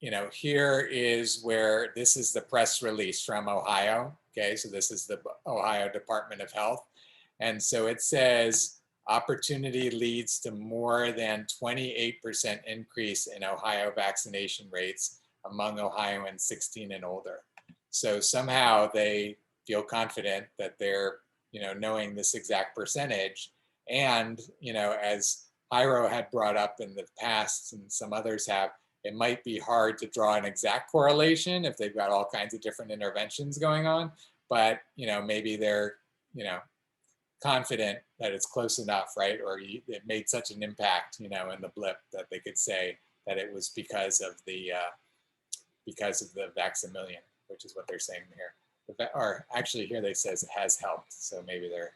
you know, here is where, this is the press release from Ohio. Okay, so this is the Ohio Department of Health. And so it says, opportunity leads to more than 28% increase in Ohio vaccination rates among Ohioans 16 and older. So somehow they feel confident that they're, you know, knowing this exact percentage. And, you know, as Jairo had brought up in the past, and some others have, it might be hard to draw an exact correlation if they've got all kinds of different interventions going on, but, you know, maybe they're, you know, confident that it's close enough, right? Or it made such an impact, you know, in the blip that they could say that it was because of the Vax-A-Million, which is what they're saying here. Or actually here they says it has helped. So maybe they're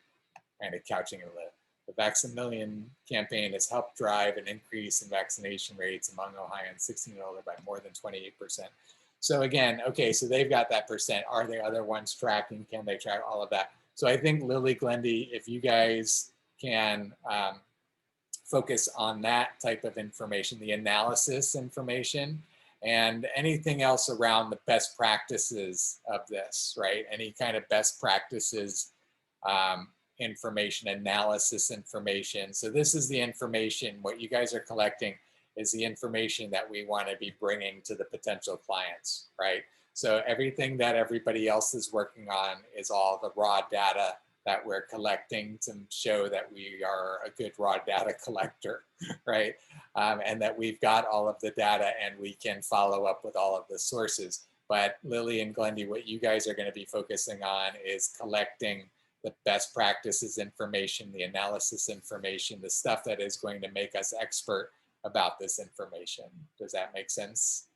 kind of couching it a little. The Vax-A-Million campaign has helped drive an increase in vaccination rates among Ohioans 16 and older by more than 28%. So again, okay, so they've got that percent. Are there other ones tracking? Can they track all of that? So I think Lily, Glendy, if you guys can focus on that type of information, the analysis information, and anything else around the best practices of this, right? Any kind of best practices information, analysis information. So this is the information, what you guys are collecting is the information that we want to be bringing to the potential clients, right? So everything that everybody else is working on is all the raw data that we're collecting to show that we are a good raw data collector, right? And that we've got all of the data and we can follow up with all of the sources. But Lily and Glendy, what you guys are going to be focusing on is collecting the best practices information, the analysis information, the stuff that is going to make us expert about this information. Does that make sense?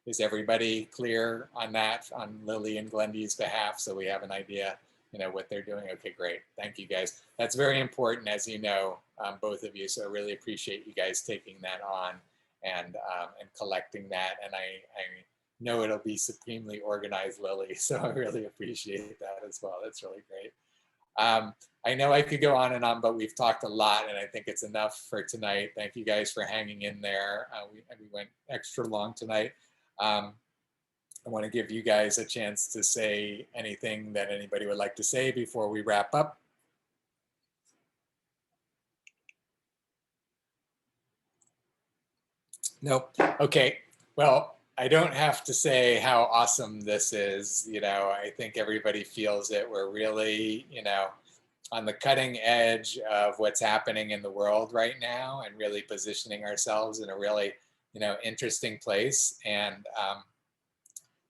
Is everybody clear on that, on Lily and Glendy's behalf? So we have an idea, you know, what they're doing. Okay, great. Thank you guys. That's very important, as you know, both of you. So I really appreciate you guys taking that on and collecting that. And I know it'll be supremely organized, Lily. So I really appreciate that as well. That's really great. I know I could go on and on, but we've talked a lot and I think it's enough for tonight. Thank you guys for hanging in there. We went extra long tonight. I want to give you guys a chance to say anything that anybody would like to say before we wrap up. Nope. Okay. Well, I don't have to say how awesome this is. You know, I think everybody feels it. We're really, you know, on the cutting edge of what's happening in the world right now and really positioning ourselves in a really, you know, interesting place. And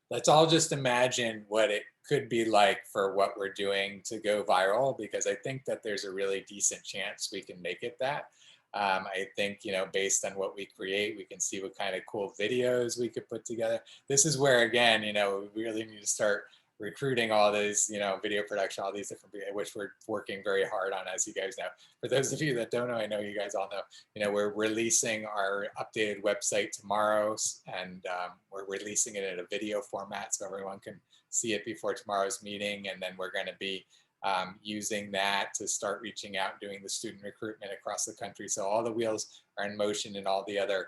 let's all just imagine what it could be like for what we're doing to go viral, because I think that there's a really decent chance we can make it that. I think, you know, based on what we create, we can see what kind of cool videos we could put together. This is where, again, you know, we really need to start recruiting all these, you know, video production, all these different, which we're working very hard on, as you guys know. For those of you that don't know, I know you guys all know, you know, we're releasing our updated website tomorrow, and we're releasing it in a video format so everyone can see it before tomorrow's meeting. And then we're going to be using that to start reaching out and doing the student recruitment across the country. So all the wheels are in motion and all the other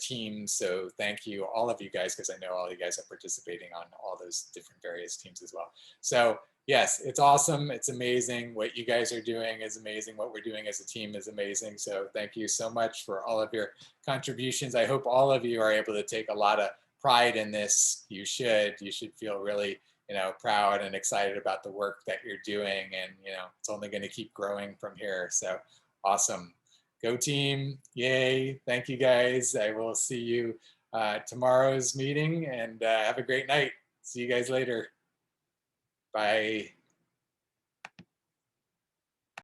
teams. So thank you, all of you guys, because I know all you guys are participating on all those different various teams as well. So yes, it's awesome. It's amazing. What you guys are doing is amazing. What we're doing as a team is amazing. So thank you so much for all of your contributions. I hope all of you are able to take a lot of pride in this. You should feel really, you know, proud and excited about the work that you're doing. And, you know, it's only going to keep growing from here. So awesome. Go team. Yay. Thank you guys. I will see you tomorrow's meeting, and have a great night. See you guys later. Bye.